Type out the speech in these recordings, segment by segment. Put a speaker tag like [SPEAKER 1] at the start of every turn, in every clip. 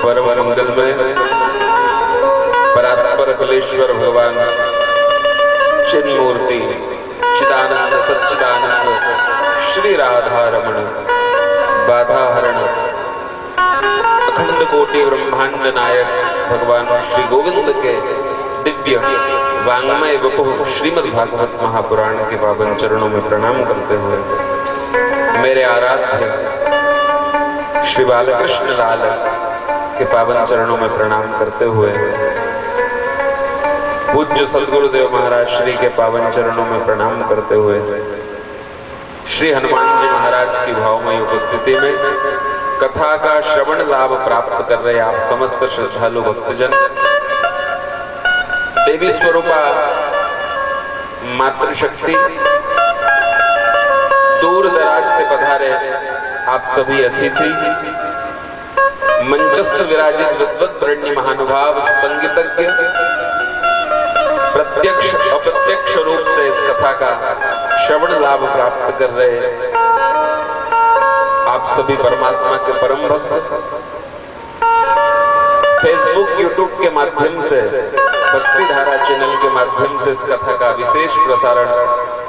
[SPEAKER 1] परम मंगलमय परात्पर अखिलेश्वर भगवान चिन्मूर्ति चिदानंद सच्चिदानंद श्री राधा रमण बाधा हरण अखंड कोटि ब्रह्मांड नायक भगवान श्री गोविंद के दिव्य वांग्मय वपुः श्रीमद् भागवत महापुराण के पावन चरणों में प्रणाम करते हुए मेरे आराध्य श्री बालकृष्ण लाल के पावन चरणों में प्रणाम करते हुए पूज्य सद्गुरुदेव महाराज श्री के पावन चरणों में प्रणाम करते हुए श्री हनुमान जी महाराज की भावमय उपस्थिति में कथा का श्रवण लाभ प्राप्त कर रहे आप समस्त श्रद्धालु भक्तजन, देवी स्वरूपा मातृशक्ति, दूर दराज से पधारे आप सभी अतिथि, मंचस्थ विराजित विद्वत वरेण्य महानुभाव, संगीतज्ञ, प्रत्यक्ष अप्रत्यक्ष रूप से इस कथा का श्रवण लाभ प्राप्त कर रहे आप सभी परमात्मा के परम भक्त, फेसबुक यूट्यूब के माध्यम से भक्ति धारा चैनल के माध्यम से इस कथा का विशेष प्रसारण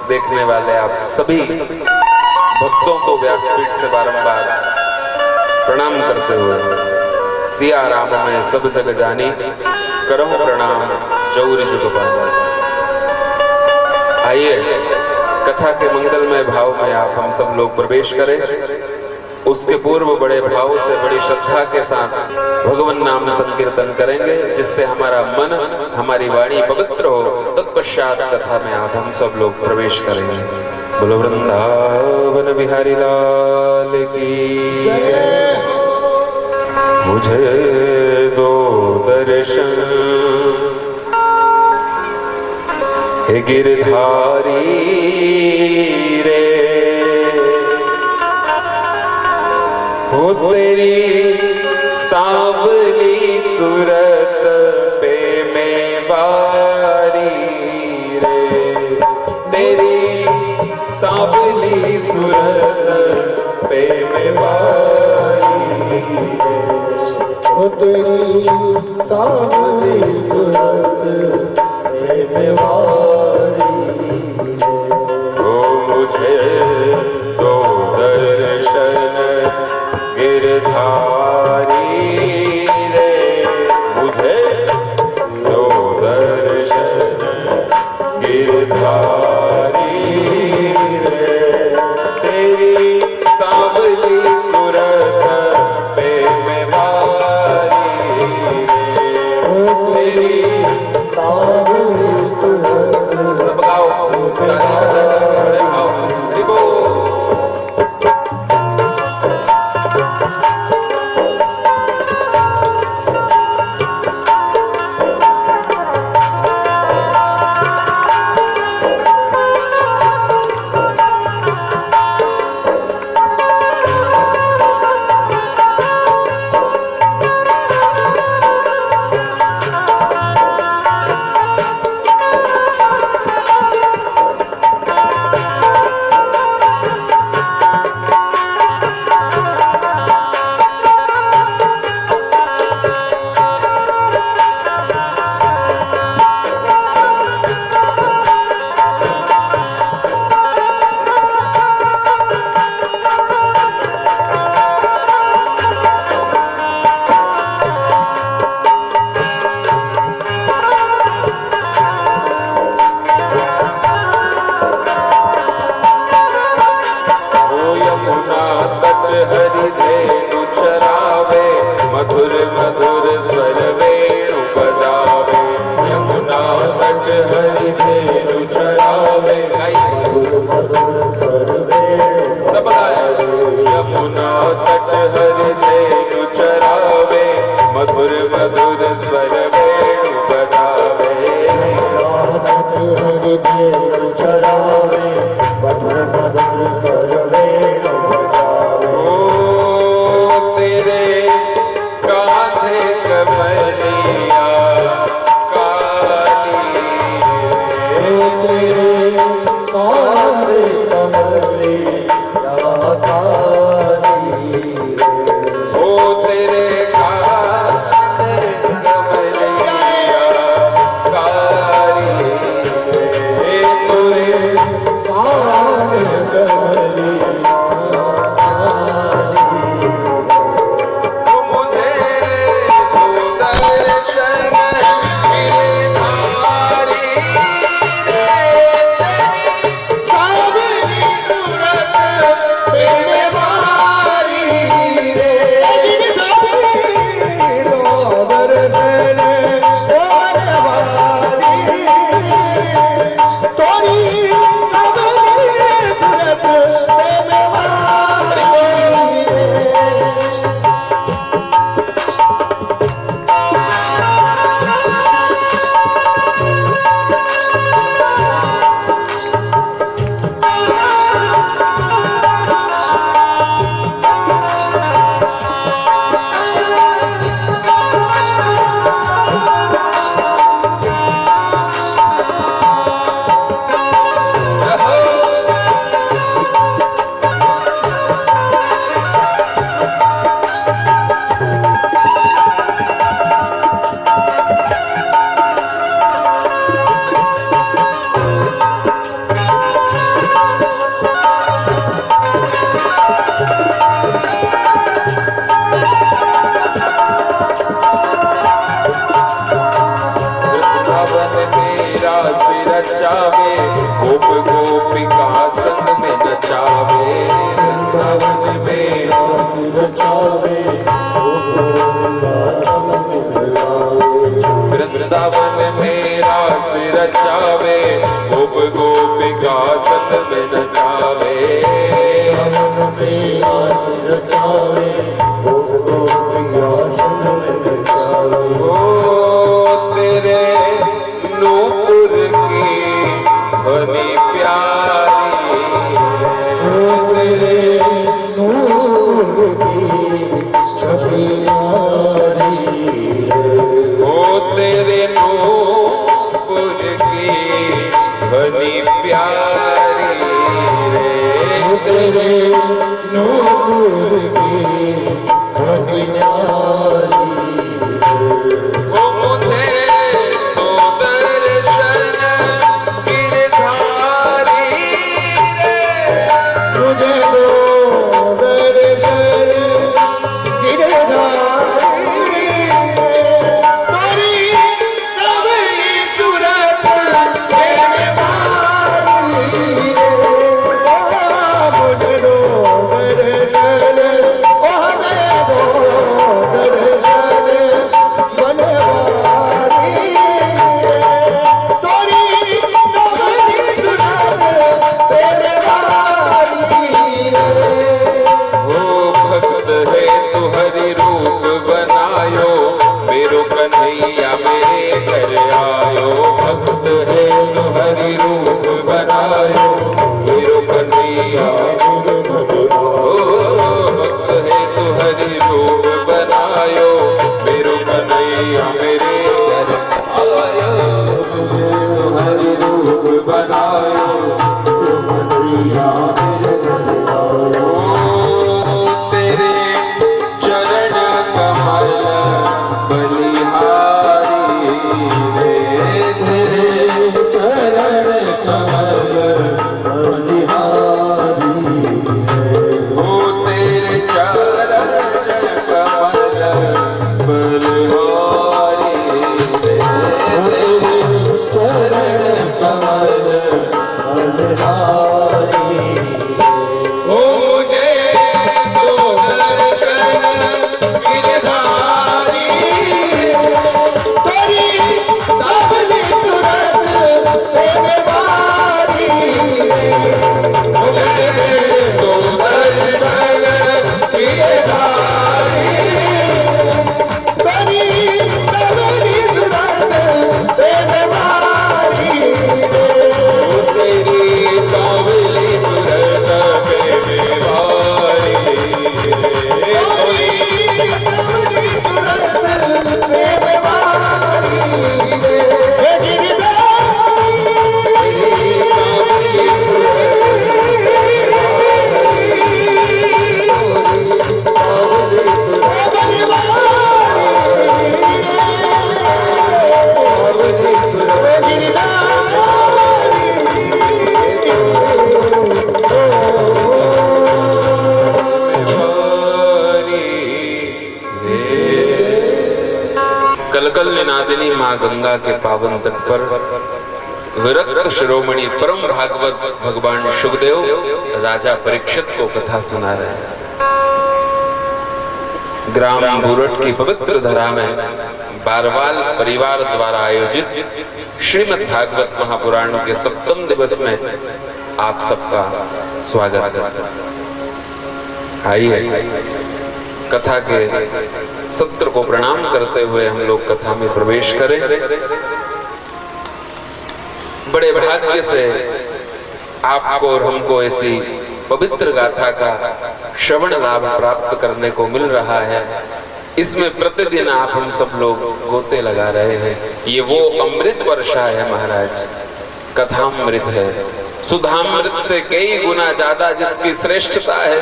[SPEAKER 1] देखने वाले आप सभी भक्तों को व्यासपीठ से बारंबार प्रणाम करते हुए सिया राम में सब जग जानी करहु प्रणाम जौर जुग पानी। आइए कथा के मंगलमय भाव में आप हम सब लोग प्रवेश करें। उसके पूर्व बड़े भाव से बड़ी श्रद्धा के साथ भगवान नाम संकीर्तन करेंगे, जिससे हमारा मन हमारी वाणी पवित्र हो। तत्पश्चात कथा में आप हम सब लोग प्रवेश करेंगे। बोलो वृंदावन बिहारी लाल की जय। मुझे दो दर्शन हे गिरधारी रे, हो तेरी सांवली सूरत पे मैं बारी रे, तेरी सांवली सूरत पे मैं बारी रे, हो तेरी सांवली सूरत पे मैं बारी रे। हो मुझे दो दर्शन गिरधारी रे, मुझे दो दर्शन गिरधारी रे, तेरी सांवली सूरत पे मैं बारी रे, तेरी सांवली सूरत। सब गाओ मधुर मधुर स्वर वेणु बजावे, यमुना तट हरि धेनु चरावे, मधुर मधुर स्वर वेणु सब गाए, यमुना तट हरि धेनु चरावे, मधुर मधुर स्वर वेणु बजावे, यमुना तट हरि धेनु चरावे, मधुर मधुर स्वर वेणु बजावे। ओ तेरे कांधे कमलिया काली रे, तेरे कांधे कमलिया काली रे, ओ तेरे कांधे वृंदावन में रास रचावे, गोप गोपिका संग में नचावे। ओ तेरे नूपुर की ध्वनि प्यारी, तेरे नूपुर की छवि ओ तेरे नूपुर की ध्वनि प्यारी रे, तेरे नूपुर की ध्वनि प्यारी। ओ मुझे तो दर्शन गिरधारी रे, मुझे तो दर्शन गिरधारी। कन्हैया मेरे घर आयो, भक्त है तो हरि रूप बनायो, मेरो कन्हैया भक्त है तो हरि रूप बनायो, मेरो कन्हैया मेरे घर आयो, तो हरि रूप बनायो, मेरो कन्हैया मेरे घर आयो। तेरे चरण कमल बलिहारी रे, तेरे चरण कमल बलिहारी रे, ओ तेरे चरण कमल बलिहारी रे, तेरे चरण कमल बलिहारी। ओ मुझे तो दर्शन गिरधारी, कलकल निनादिनी माँ गंगा के पावन तट पर विरक्त शिरोमणि परम भागवत भगवान शुकदेव राजा परीक्षित को कथा सुना रहे हैं। ग्राम बूरठ की पवित्र धरा में बारवाल परिवार द्वारा आयोजित श्रीमद् भागवत महापुराण के 7वें दिवस में आप सबका स्वागत है। आइए कथा के सत्र को प्रणाम करते हुए हम लोग कथा में प्रवेश करें। बड़े भाग्य से आपको और हमको ऐसी पवित्र गाथा का श्रवण लाभ प्राप्त करने को मिल रहा है। इसमें प्रतिदिन आप हम सब लोग गोते लगा रहे हैं। ये वो अमृत वर्षा है महाराज, कथामृत है, सुधामृत से कई गुना ज्यादा जिसकी श्रेष्ठता है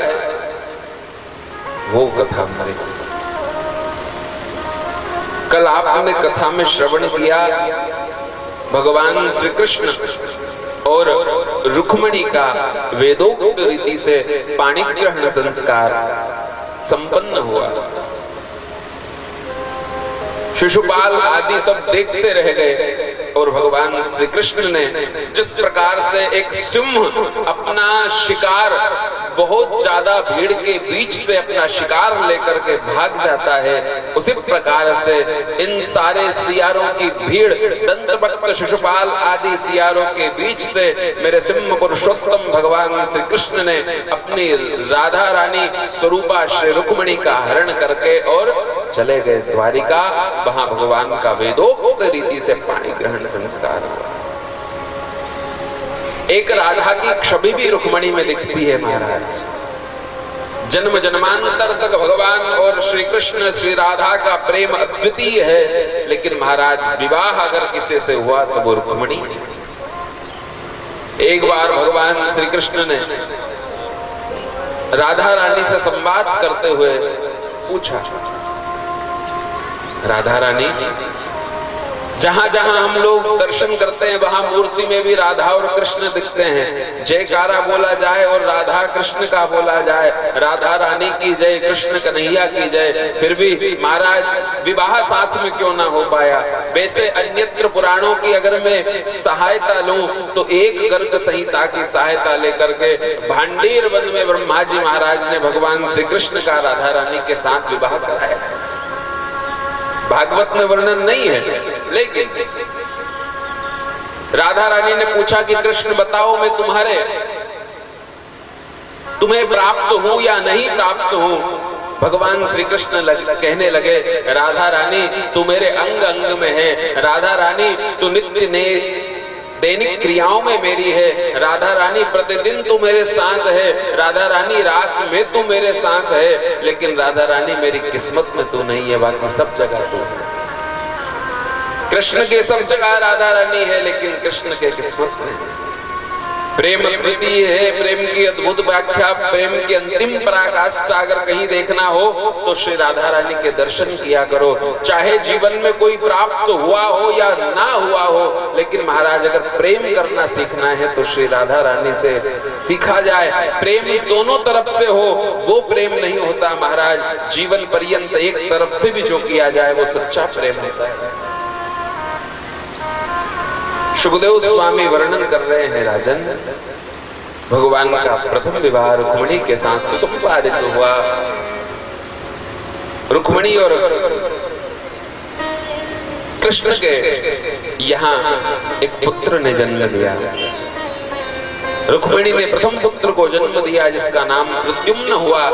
[SPEAKER 1] वो कथामृत। कल आपने कथा में श्रवण किया भगवान श्री कृष्ण और रुक्मिणी का वेदोक्त रीति से पाणिग्रहण संस्कार संपन्न हुआ। शिशुपाल आदि सब देखते रह गए और भगवान श्री कृष्ण ने जिस प्रकार से एक सिंह अपना शिकार बहुत ज्यादा भीड़ के बीच से अपना शिकार लेकर के भाग जाता है, उसी प्रकार से इन सारे सियारों की भीड़ दंतवक्त शिशुपाल आदि सियारों के बीच से मेरे सिंह पुरुषोत्तम भगवान श्री कृष्ण ने अपनी राधा रानी स्वरूपा श्री रुक्मिणी का हरण करके और चले गए द्वारिका। वहां भगवान का वेदोक्त रीति से पाणी ग्रहण संस्कार हुआ। एक राधा की छवि भी रुक्मिणी में दिखती है महाराज। जन्म जन्मांतर तक भगवान और श्री कृष्ण श्री राधा का प्रेम अद्वितीय है, लेकिन महाराज विवाह अगर किसी से हुआ तो वो रुक्मिणी। एक बार भगवान श्री कृष्ण ने राधा रानी से संवाद करते हुए पूछा, राधा रानी, जहां जहां हम लोग दर्शन करते हैं वहां मूर्ति में भी राधा और कृष्ण दिखते हैं। जयकारा बोला जाए और राधा कृष्ण का बोला जाए, राधा रानी की जय, कृष्ण कन्हैया की जय, फिर भी महाराज विवाह साथ में क्यों ना हो पाया। वैसे अन्यत्र पुराणों की अगर मैं सहायता लूं तो एक गर्ग संहिता की सहायता लेकर के भांडीर वन में ब्रह्मा जी महाराज ने भगवान श्री कृष्ण का राधा रानी के साथ विवाह कराया। भागवत में वर्णन नहीं है, लेकिन राधा रानी ने पूछा कि कृष्ण बताओ, मैं तुम्हें प्राप्त हूं या नहीं प्राप्त हूं। भगवान श्री कृष्ण कहने लगे, राधा रानी तू मेरे अंग अंग में है, राधा रानी तू नित्य ने दैनिक क्रियाओं में मेरी है, राधा रानी प्रतिदिन तू मेरे साथ है, राधा रानी रास में तू मेरे साथ है, लेकिन राधा रानी मेरी किस्मत में तू नहीं है, बाकी सब जगह तू है। कृष्ण के सब जगह राधा रानी है, लेकिन कृष्ण के किस्मत में प्रेम अद्वितीय है। प्रेम की अद्भुत व्याख्या, प्रेम की अंतिम पराकाष्ठा अगर कहीं देखना हो तो श्री राधा रानी के दर्शन किया करो। चाहे जीवन में कोई प्राप्त हुआ हो या ना हुआ हो, लेकिन महाराज अगर प्रेम करना सीखना है तो श्री राधा रानी से सीखा जाए। प्रेम दोनों तरफ से हो वो प्रेम नहीं होता महाराज। जीवन पर्यंत एक तरफ से भी जो किया जाए वो सच्चा प्रेम होता है। सुखदेव स्वामी वर्णन कर रहे हैं, राजन, भगवान का प्रथम विवाह रुक्मिणी के साथ सुसंपादित हुआ। रुक्मिणी और कृष्ण के यहाँ एक पुत्र ने जन्म लिया। रुक्मिणी ने प्रथम पुत्र को जन्म दिया जिसका नाम प्रद्युम्न हुआ,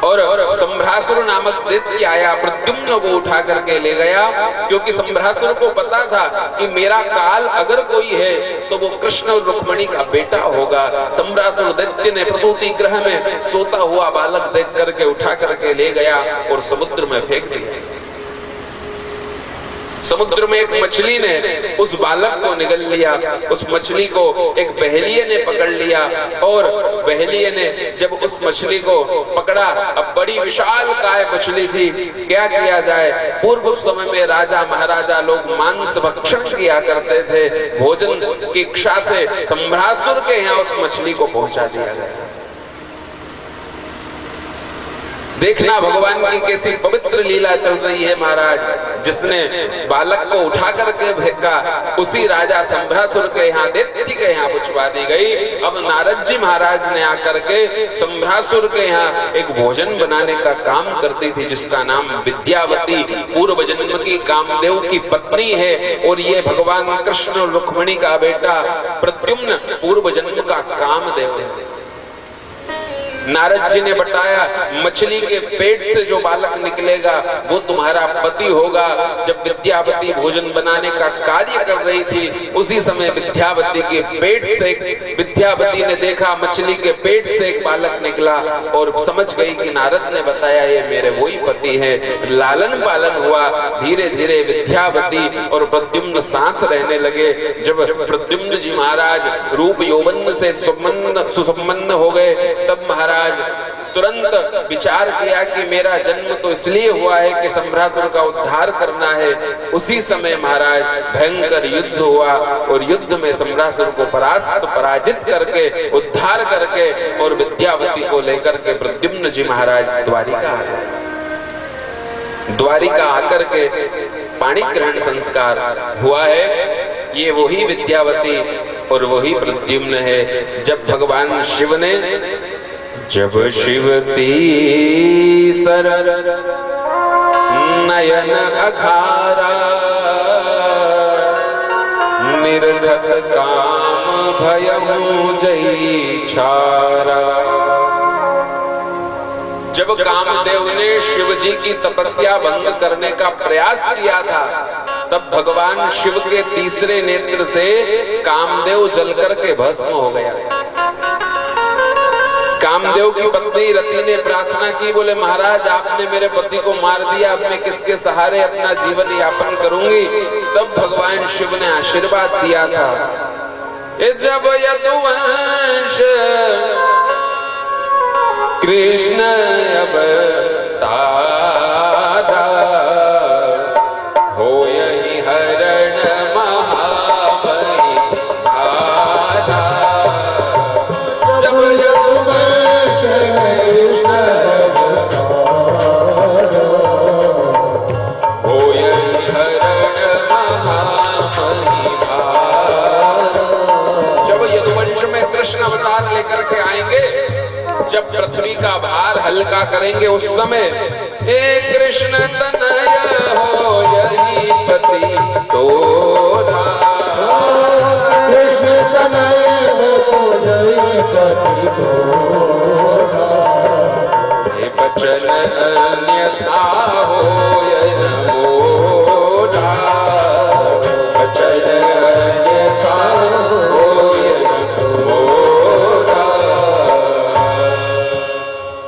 [SPEAKER 1] और संभ्रासुर नामक दैत्य आया, प्रद्युम्न को उठा करके ले गया, क्योंकि संभ्रासुर को पता था कि मेरा काल अगर कोई है तो वो कृष्ण और रुक्मिणी का बेटा होगा। संभ्रासुर दैत्य ने प्रसूति गृह में सोता हुआ बालक देख करके उठा करके ले गया और समुद्र में फेंक दिया। समुद्र में एक मछली ने उस बालक को निगल लिया। उस मछली को एक बहेलिये ने पकड़ लिया, और बहेलिये ने जब उस मछली को पकड़ा, अब बड़ी विशाल काय मछली थी, क्या किया जाए। पूर्व समय में राजा महाराजा लोग मांस भक्षण किया करते थे। भोजन की इच्छा से संभ्रासुर के यहाँ उस मछली को पहुंचा दिया गया। देखना भगवान की कैसी पवित्र लीला चल रही है महाराज। जिसने बालक को उठा करके फेंका उसी राजा संभ्रासुर के यहाँ, दैत्य के यहाँ पुछवा दी गई। अब नारद जी महाराज ने आकर के संभ्रासुर के यहाँ एक भोजन बनाने का काम करती थी जिसका नाम विद्यावती, पूर्व जन्म की कामदेव की पत्नी है, और ये भगवान कृष्ण रुक्मिणी का बेटा प्रद्युम्न पूर्व जन्म का कामदेव है। नारद जी ने बताया, मछली के पेट से जो बालक निकलेगा वो तुम्हारा पति होगा। जब विद्यावती भोजन बनाने का कार्य कर रही थी उसी समय विद्यावती के पेट से, विद्यावती ने देखा मछली के पेट से एक बालक निकला और समझ गई कि नारद ने बताया ये मेरे वही पति है। लालन पालन हुआ। धीरे धीरे विद्यावती और प्रद्युम्न साथ रहने लगे। जब प्रद्युम्न जी महाराज रूप यौवन से सुसंपन्न हो गए तब महाराज तुरंत विचार किया कि मेरा जन्म तो इसलिए हुआ है कि संभ्रासुर का उद्धार करना है। उसी समय महाराज भयंकर युद्ध हुआ और युद्ध में संभ्रासुर को पराजित करके उद्धार करके और विद्यावती को लेकर के प्रद्युम्न जी महाराज द्वारिका आ गए। द्वारिका आकर के पाणी ग्रहण संस्कार हुआ है। ये वही विद्यावती और वही प्रद्युम्न है। जब भगवान शिव ने जब शिवती सरर नयन अखारा, निर्धत काम भयहु जई छारा। जब कामदेव ने शिव जी की तपस्या भंग करने का प्रयास किया था, तब भगवान शिव के तीसरे नेत्र से कामदेव जलकर के भस्म हो गया। कामदेव की पत्नी रति ने प्रार्थना की, बोले महाराज आपने मेरे पति को मार दिया, अब मैं किसके सहारे अपना जीवन यापन करूंगी। तब भगवान शिव ने आशीर्वाद दिया था, जब यदुवंश कृष्ण अवतारा, हो यही हरण महाबली भारा। जब यदुवंश कृष्ण अवतारा, हो यही हरण महाबली भारा। जब यदुवंश में कृष्ण अवतार लेकर के आएंगे, जब पृथ्वी का भार हल्का करेंगे, उस समय हे कृष्ण तनय हो यही पति तोरा, कृष्ण तनय हो यही पति तोरा, हे बचन अन्यथा हो यह मोरा, बचन अन्यथा हो यह मोरा।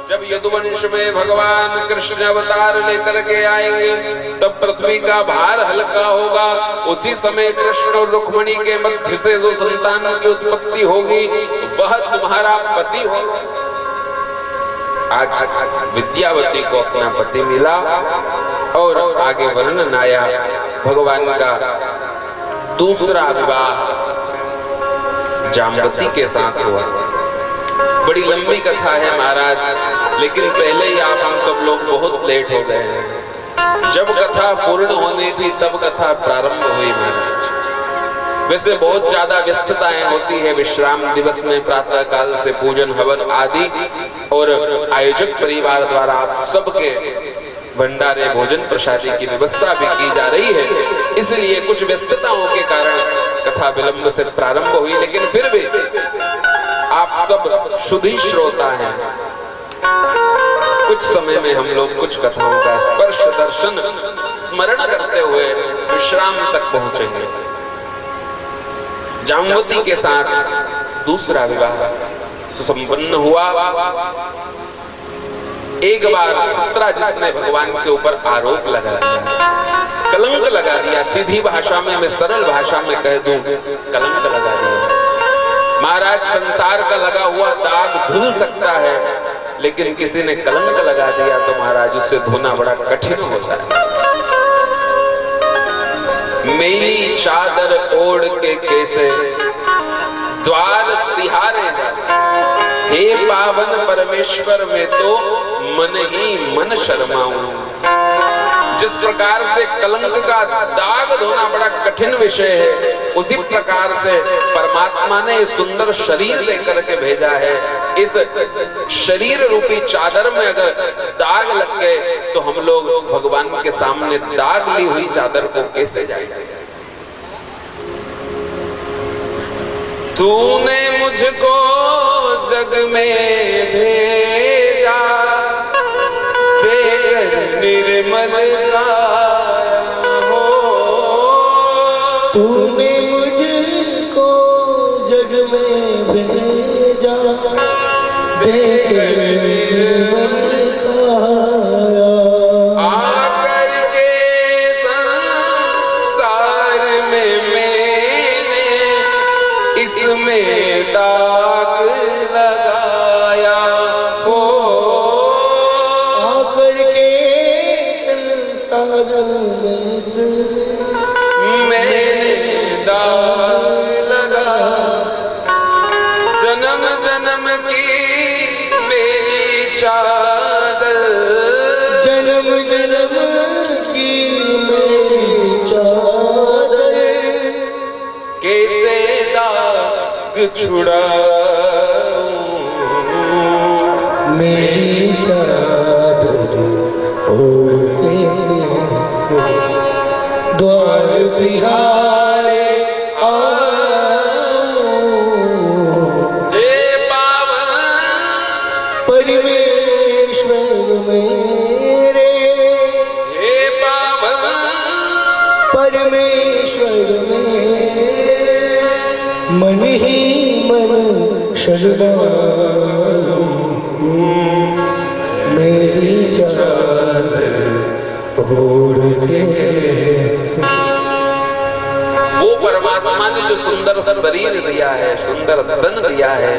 [SPEAKER 1] जब यदुवंश में भगवान कृष्ण अवतार लेकर के आएंगे, तब पृथ्वी का भार हल्का होगा। उसी समय कृष्ण और रुक्मिणी के मध्य से जो संतान की उत्पत्ति होगी, वह तुम्हारा पति होगा। आज विद्यावती को अपना पति मिला और आगे वर्णन आया भगवान का दूसरा विवाह जाम्बती के साथ हुआ। बड़ी लंबी कथा है महाराज, लेकिन पहले ही आप हम सब लोग बहुत लेट हो गए हैं। जब कथा पूर्ण होनी थी तब कथा प्रारंभ हुई महाराज। वैसे बहुत ज्यादा व्यस्तताएं होती है विश्राम दिवस में, प्रातः काल से पूजन हवन आदि, और आयोजक परिवार द्वारा आप सबके भंडारे भोजन प्रसादी की व्यवस्था भी की जा रही है, इसलिए कुछ व्यस्तताओं के कारण कथा विलंब से प्रारंभ हुई। लेकिन फिर भी आप सब शुद्धि श्रोता हैं, कुछ समय में हम लोग कुछ कथाओं का स्पर्श दर्शन स्मरण करते हुए विश्राम तक पहुंचेंगे। जाम्बवती के साथ दूसरा विवाह संपन्न हुआ। एक बार सत्राजित ने भगवान के ऊपर आरोप लगा दिया, कलंक लगा दिया। सीधी भाषा में, मैं सरल भाषा में कह दूं, कलंक लगा दिया। महाराज संसार का लगा हुआ दाग धुल सकता है, लेकिन किसी ने कलंक लगा दिया तो महाराज उससे धोना बड़ा कठिन होता है। मेली चादर ओढ़ के कैसे द्वार तिहारे जा, हे पावन परमेश्वर में तो मन ही मन शर्माऊं। जिस प्रकार से कलंक का दाग धोना बड़ा कठिन विषय है, उसी प्रकार से परमात्मा ने सुंदर शरीर लेकर के भेजा है। इस शरीर रूपी चादर में अगर दाग लग गए तो हम लोग भगवान के सामने दाग ली हुई चादर को कैसे जाएंगे। तूने मुझको जग में भेजा, तेरे निर्मल काया हो।
[SPEAKER 2] तूने मुझको जग में भेजा, तेरे निर्मल काया।
[SPEAKER 1] आकर के संसार में मैंने इसमें दाग लगाया हो।
[SPEAKER 2] आकर के संसार में
[SPEAKER 1] मैंने दाग लगा, जन्म जन्म की मेरी चादर,
[SPEAKER 2] जन्म जन्म की मेरी चादर,
[SPEAKER 1] कैसे दाग छुड़ाऊं।
[SPEAKER 2] तिहारे
[SPEAKER 1] हे पावन
[SPEAKER 2] परमेश्वर मेरे,
[SPEAKER 1] हे पावन
[SPEAKER 2] परमेश्वर मेरे, मन ही मन शरणागत मेरी चादर ओढ़ के।
[SPEAKER 1] वो परमात्मा ने जो सुंदर शरीर दिया है, सुंदर तन दिया है,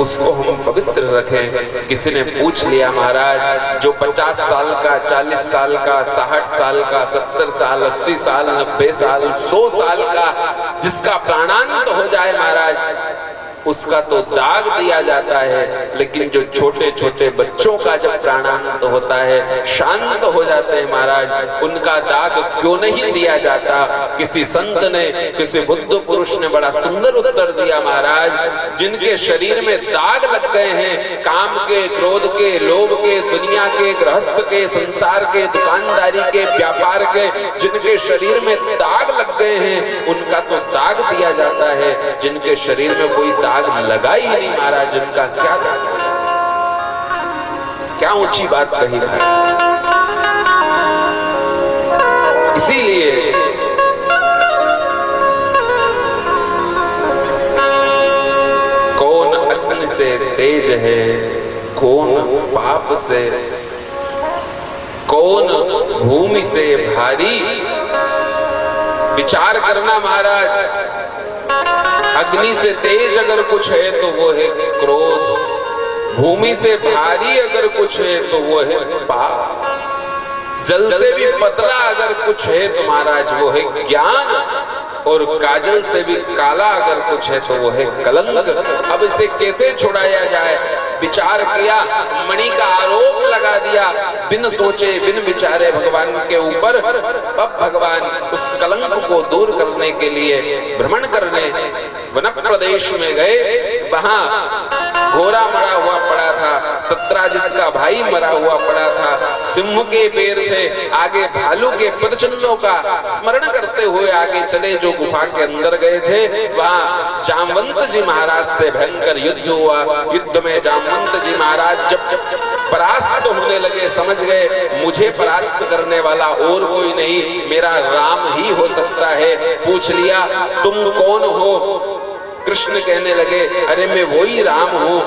[SPEAKER 1] उसको हम पवित्र रखें। किसी ने पूछ लिया महाराज, जो 50 साल का, 40 साल का, 60 साल का, 70 साल, 80 साल, 90 साल, 100 साल का जिसका प्राणांत हो जाए महाराज, उसका तो दाग दिया जाता है, लेकिन जो छोटे छोटे बच्चों का जब प्राणांत होता है, शांत हो जाते हैं महाराज, उनका दाग क्यों नहीं दिया जाता? किसी संत ने, किसी बुद्ध पुरुष ने बड़ा सुंदर उत्तर दिया महाराज, जिनके शरीर में दाग लग गए हैं, काम के, क्रोध के, लोभ के, दुनिया के, गृहस्थ के, संसार के, दुकानदारी के, व्यापार के, जिनके शरीर में दाग लग गए हैं, उनका तो दाग दिया जाता है। जिनके शरीर में कोई दाग लगा ही नहीं महाराज, उनका क्या दाग? क्या ऊंची बात कही भाई। इसीलिए कौन अग्नि से तेज है, कौन पाप से, कौन भूमि से भारी, विचार करना महाराज। अग्नि से तेज अगर कुछ है तो वो है क्रोध, भूमि से भारी अगर कुछ है तो वो है पाप, जल से भी पतला अगर कुछ है तो महाराज वो है ज्ञान, और काजल से भी काला अगर कुछ है तो वो है कलंक। अब इसे कैसे छुड़ाया जाए? विचार किया, मणि का आरोप लगा दिया, बिन सोचे बिन विचारे भगवान के ऊपर। अब भगवान उस कलंक को दूर करने के लिए भ्रमण करने वन प्रदेश में गए। वहां घोड़ा मरा हुआ पड़ा था, सत्राजित का भाई मरा हुआ पड़ा था, सिंह के पैर थे, आगे भालू के पदचिन्हों का स्मरण करते हुए आगे चले। जो गुफा के अंदर गए थे, वहां जामवंत जी महाराज से भयंकर युद्ध हुआ। युद्ध में जामवंत जी महाराज जब परास्त होने लगे, समझ गए मुझे परास्त करने वाला और कोई नहीं, मेरा राम ही हो सकता है। पूछ लिया, तुम कौन हो? कृष्ण कहने लगे, अरे मैं वही राम हूँ,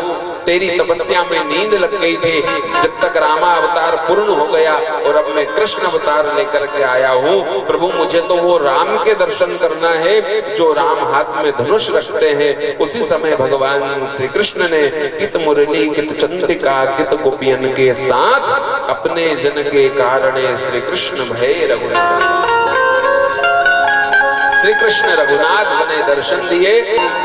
[SPEAKER 1] तेरी तपस्या में नींद लग गई थी, जब तक रामा अवतार पूर्ण हो गया और अब मैं कृष्ण अवतार लेकर के आया हूँ। प्रभु मुझे तो वो राम के दर्शन करना है जो राम हाथ में धनुष रखते हैं। उसी समय भगवान श्री कृष्ण ने कित मुरली कित चंद्रिका कित गोपियन के साथ अपने जन के कारणे श्री कृष्ण भय रघुनाथ, श्री कृष्ण रघुनाथ बने, दर्शन दिए।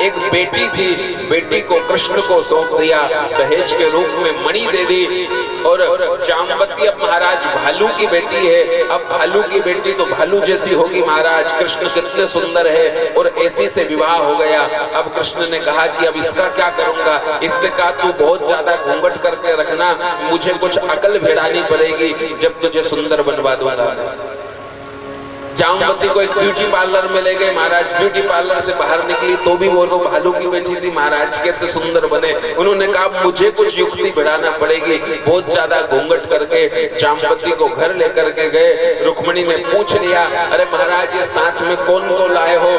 [SPEAKER 1] एक बेटी थी, बेटी को कृष्ण को सौंप दिया, दहेज के रूप में मणि दे दी। और जामवती अब महाराज भालू की बेटी है। अब भालू की बेटी तो भालू जैसी होगी महाराज, कृष्ण कितने सुंदर है, और ऐसी से विवाह हो गया। अब कृष्ण ने कहा कि अब इसका क्या करूंगा? इससे कहा तू बहुत ज्यादा घूंघट करके रखना, मुझे कुछ अकल भिड़ानी पड़ेगी जब तुझे सुंदर बनवा दूंगा। जामवती को एक ब्यूटी पार्लर में ले गए महाराज। ब्यूटी पार्लर से बाहर निकली तो भी वो भालू की बेटी थी महाराज, कैसे सुंदर बने। उन्होंने कहा मुझे कुछ युक्ति बढ़ाना पड़ेगी, बहुत ज्यादा घूंघट करके जामवती को घर लेकर के गए। रुक्मणी ने पूछ लिया, अरे महाराज ये साथ में कौन को लाए हो?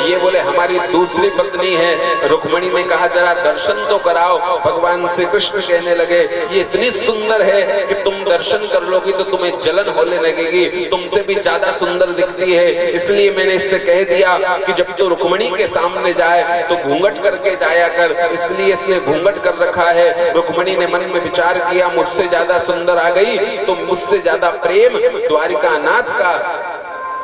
[SPEAKER 1] ये बोले हमारी दूसरी पत्नी है। रुक्मणी ने कहा जरा दर्शन तो कराओ। भगवान श्री कृष्ण कहने लगे, ये इतनी सुंदर है कि तुम दर्शन कर लोगी तो तुम्हें जलन होने लगेगी, तुमसे भी ज्यादा सुंदर है। इसलिए मैंने इससे कह दिया कि जब तो रुक्मणी के सामने जाए तो घूंघट करके जाया कर, इसलिए इसने घूंघट कर रखा है। रुक्मणी ने मन में विचार किया, मुझसे ज्यादा सुंदर आ गई तो मुझसे ज्यादा प्रेम द्वारिका नाथ का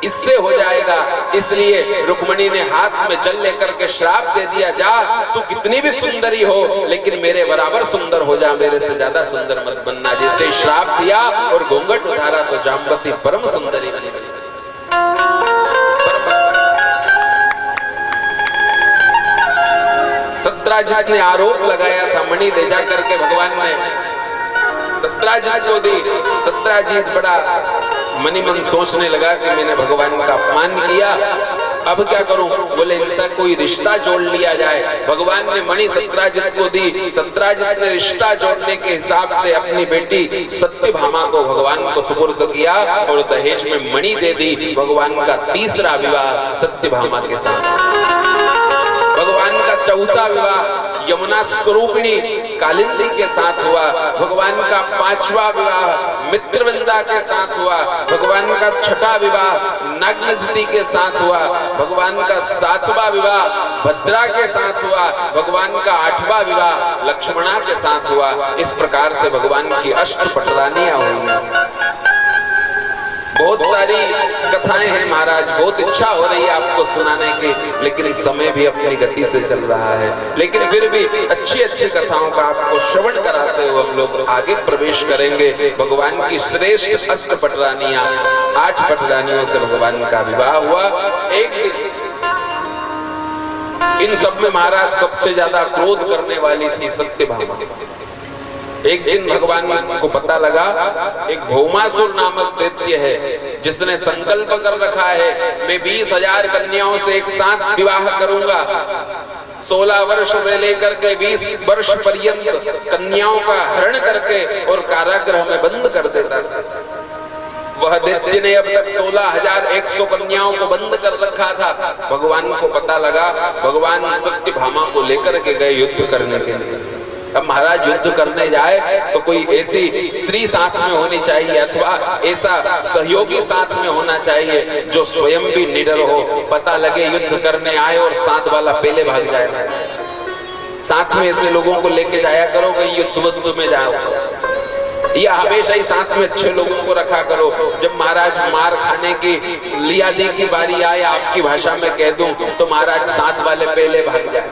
[SPEAKER 1] इससे हो जाएगा। इसलिए रुक्मणी ने हाथ में जल लेकर के श्राप दे दिया, जा तू कितनी भी सुंदरी हो लेकिन मेरे बराबर सुंदर हो जा, मेरे से ज्यादा सुंदर मत बनना। जैसे श्राप दिया और घूंघट उतारा तो जामवती परम सुंदरी बनी। सत्राजित ने आरोप लगाया था, मणि ले जा करके भगवान ने सत्राजित को दी। सत्राजित बड़ा मनी मन सोचने लगा कि मैंने भगवान का अपमान किया, अब क्या करूं? बोले इनसे कोई रिश्ता जोड़ लिया जाए। भगवान ने मणि सत्राजित को दी। सत्राजित ने रिश्ता जोड़ने के हिसाब से अपनी बेटी सत्यभामा को भगवान को सुपुर्द किया और दहेज में मणि दे दी। भगवान का तीसरा विवाह सत्यभामा के साथ। भगवान का चौथा विवाह यमुना स्वरूपिणी कालिंदी के साथ हुआ। भगवान का पांचवा विवाह मित्रवृंदा के साथ हुआ। भगवान का छठा विवाह नागनजती के साथ हुआ। भगवान का सातवां विवाह भद्रा के साथ हुआ। भगवान का आठवां विवाह लक्ष्मणा के साथ हुआ। इस प्रकार से भगवान की अष्टपटरानियां हुई। बहुत सारी कथाएं हैं महाराज, बहुत इच्छा हो रही है आपको सुनाने की, लेकिन समय भी अपनी गति से चल रहा है। लेकिन फिर भी अच्छी अच्छी कथाओं का आपको श्रवण कराते हुए हम लोग आगे प्रवेश करेंगे। भगवान की श्रेष्ठ अष्टपटरानियां, 8 पटरानियों से भगवान का विवाह हुआ। एक दिन इन सब में महाराज सबसे ज्यादा क्रोध करने वाली थी सत्यभामा। एक दिन भगवान को पता लगा एक भौमासुर नामक दैत्य है जिसने संकल्प कर रखा है मैं 20,000 कन्याओं से एक साथ विवाह करूंगा। 16 वर्ष से लेकर के 20 वर्ष पर्यंत कन्याओं का हरण करके और कारागृह में बंद कर देता था। वह दैत्य ने अब तक 16,100 कन्याओं को बंद कर रखा था। भगवान को पता लगा, भगवान सत्यभामा को लेकर के गए युद्ध करने के लिए। अब महाराज युद्ध करने जाए तो कोई ऐसी स्त्री साथ में होनी चाहिए अथवा ऐसा सहयोगी साथ में होना चाहिए जो स्वयं भी निडर हो। पता लगे युद्ध करने आए और साथ वाला पहले भाग जाए। साथ में ऐसे लोगों को लेके जाया करो कि युद्ध में जाओ, या हमेशा ही साथ में अच्छे लोगों को रखा करो। जब महाराज मार खाने की लियादी की बारी आए, आपकी भाषा में कह दूं तो महाराज साथ वाले पहले भाग जाए।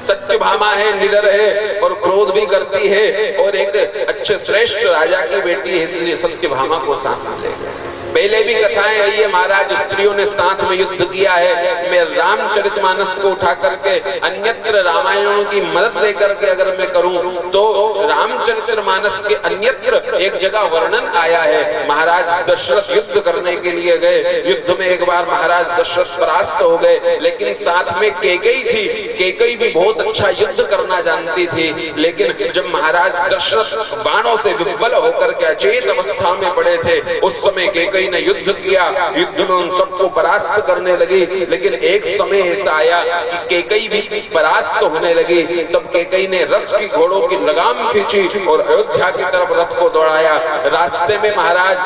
[SPEAKER 1] सत्यभामा है, निडर है और क्रोध भी करती है और एक अच्छे श्रेष्ठ राजा की बेटी है, इसलिए सत्यभामा को साथ में ले गए। पहले भी कथाएं आई है महाराज, स्त्रियों ने साथ में युद्ध किया है। मैं रामचरितमानस को उठा करके अन्यत्र रामायणों की मदद लेकर के अगर मैं करूं तो रामचरितमानस के अन्यत्र एक जगह वर्णन आया है। महाराज दशरथ युद्ध करने के लिए गए। युद्ध में एक बार महाराज दशरथ परास्त हो गए, लेकिन साथ में कैकेयी थी। कैकेयी भी बहुत अच्छा युद्ध करना जानती थी, लेकिन जब महाराज दशरथ बाणों से विह्वल होकर के अचेत अवस्था में पड़े थे, उस समय कैकेयी ने युद्ध किया। युद्ध में उन सबको परास्त करने लगी, लेकिन एक समय ऐसा आया कि कैकेयी भी परास्त होने लगी। तब कैकेयी ने रथ की घोड़ों की लगाम खींची और अयोध्या की तरफ रथ को दौड़ाया। रास्ते में महाराज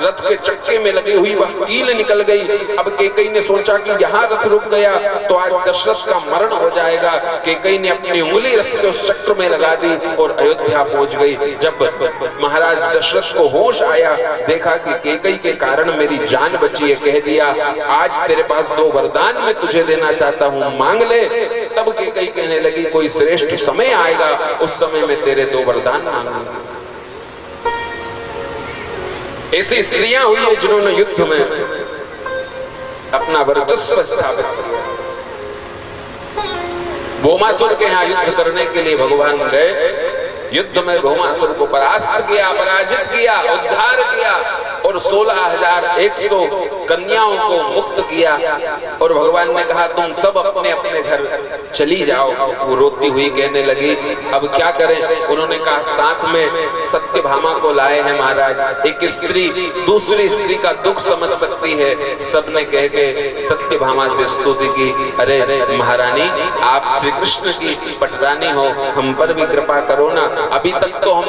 [SPEAKER 1] रथ के चक्के में लगी हुई वह कील निकल गई। अब कैकेयी ने सोचा कि यहाँ रथ रुक गया तो आज दशरथ का मरण हो जाएगा। कैकेयी ने अपनी उंगली रथ के उस चक्र में लगा दी और अयोध्या पहुंच गई। जब महाराज दशरथ को होश आया, देखा कि कैकेयी के कारण मेरी जान बची है, कह दिया आज तेरे पास 2 वरदान मैं तुझे देना चाहता हूँ, मांग ले। तब कैकेयी कहने लगी कोई श्रेष्ठ समय आएगा, उस समय में तेरे 2 वरदान मांगूंगा। ऐसी स्त्रियां हुई है जिन्होंने युद्ध में अपना वर्चस्व स्थापित किया। भौमासुर के यहाँ युद्ध करने के लिए भगवान गए। युद्ध में भौमासुर को परास्त किया, पराजित किया, उद्धार किया और 16,100 कन्याओं को मुक्त किया। और भगवान ने कहा तुम सब अपने अपने घर चली जाओ। वो रोती हुई कहने लगी अब क्या करें? उन्होंने कहा साथ में सत्यभामा को लाए हैं महाराज। एक स्त्री दूसरी स्त्री का दुख समझ सकती है। सबने कह के सत्यभामा से स्तुति की, अरे महारानी आप श्री कृष्ण की पटरानी हो, हम पर भी कृपा करो ना। अभी तक तो हम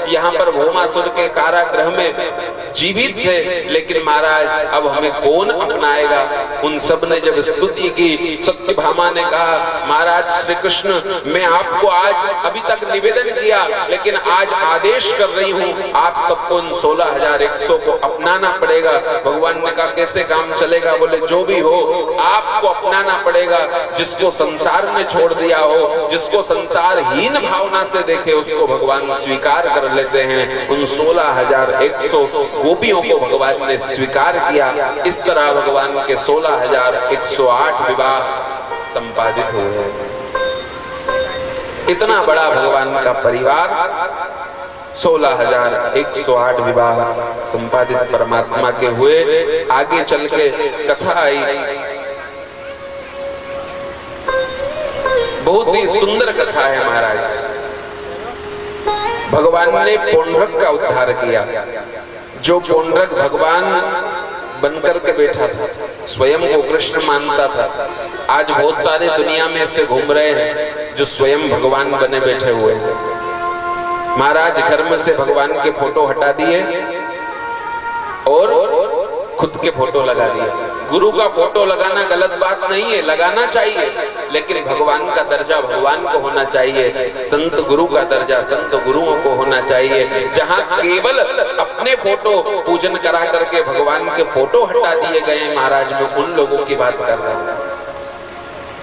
[SPEAKER 1] यहाँ पर भौमासुर के कारागृह में जीवित थे, लेकिन महाराज अब हमें कौन अपनाएगा? उन सब ने जब स्तुति की, सत्यभामा ने कहा महाराज श्री कृष्ण मैं आपको आज अभी तक निवेदन किया, लेकिन आज आदेश कर रही हूँ आप सबको उन 16,100 को अपनाना पड़ेगा। भगवान ने कहा कैसे काम चलेगा? बोले जो भी हो आपको अपनाना पड़ेगा। जिसको संसार ने छोड़ दिया हो, जिसको संसारहीन भावना से देखे, उसको भगवान स्वीकार कर लेते हैं। उन 16,100 गोपियों को भगवान ने स्वीकार किया। इस तरह भगवान के 16,108 विवाह संपादित हुए। इतना बड़ा भगवान का परिवार 16,108 विवाह संपादित परमात्मा के हुए। आगे चल के कथा आई, बहुत ही सुंदर कथा है महाराज। भगवान ने पौंड्रक का उद्धार किया। जो पौंड्रक भगवान बनकर के बैठा था, स्वयं को कृष्ण मानता था, आज बहुत सारे दुनिया में ऐसे घूम रहे हैं जो स्वयं भगवान बने बैठे हुए हैं। महाराज घर में से भगवान के फोटो हटा दिए और खुद के फोटो लगा दिए। गुरु का फोटो लगाना गलत बात नहीं है, लगाना चाहिए, लेकिन भगवान का दर्जा भगवान को होना चाहिए, संत गुरु का दर्जा संत गुरुओं को होना चाहिए। जहां केवल अपने फोटो पूजन करा करके भगवान के फोटो हटा दिए गए महाराज, मैं उन लोगों की बात कर रहा हूं।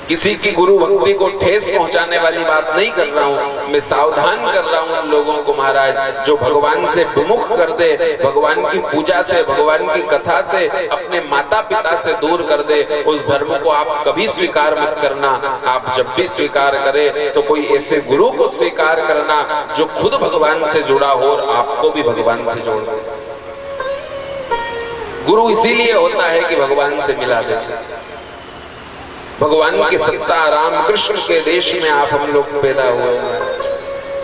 [SPEAKER 1] किसी की गुरु भक्ति को ठेस पहुंचाने वाली बात नहीं कर रहा हूं, मैं सावधान कर रहा हूं उन लोगों को महाराज जो भगवान से विमुख कर दे, भगवान की पूजा से, भगवान की कथा से, अपने माता पिता से दूर कर दे। उस धर्म को आप कभी स्वीकार मत करना। आप जब भी स्वीकार करें तो कोई ऐसे गुरु को स्वीकार करना जो खुद भगवान से जुड़ा हो और आपको भी भगवान से जोड़ दे। गुरु इसीलिए होता है कि भगवान से मिला दे। भगवान की सत्ता राम कृष्ण के देश में आप हम लोग पैदा हुए हैं।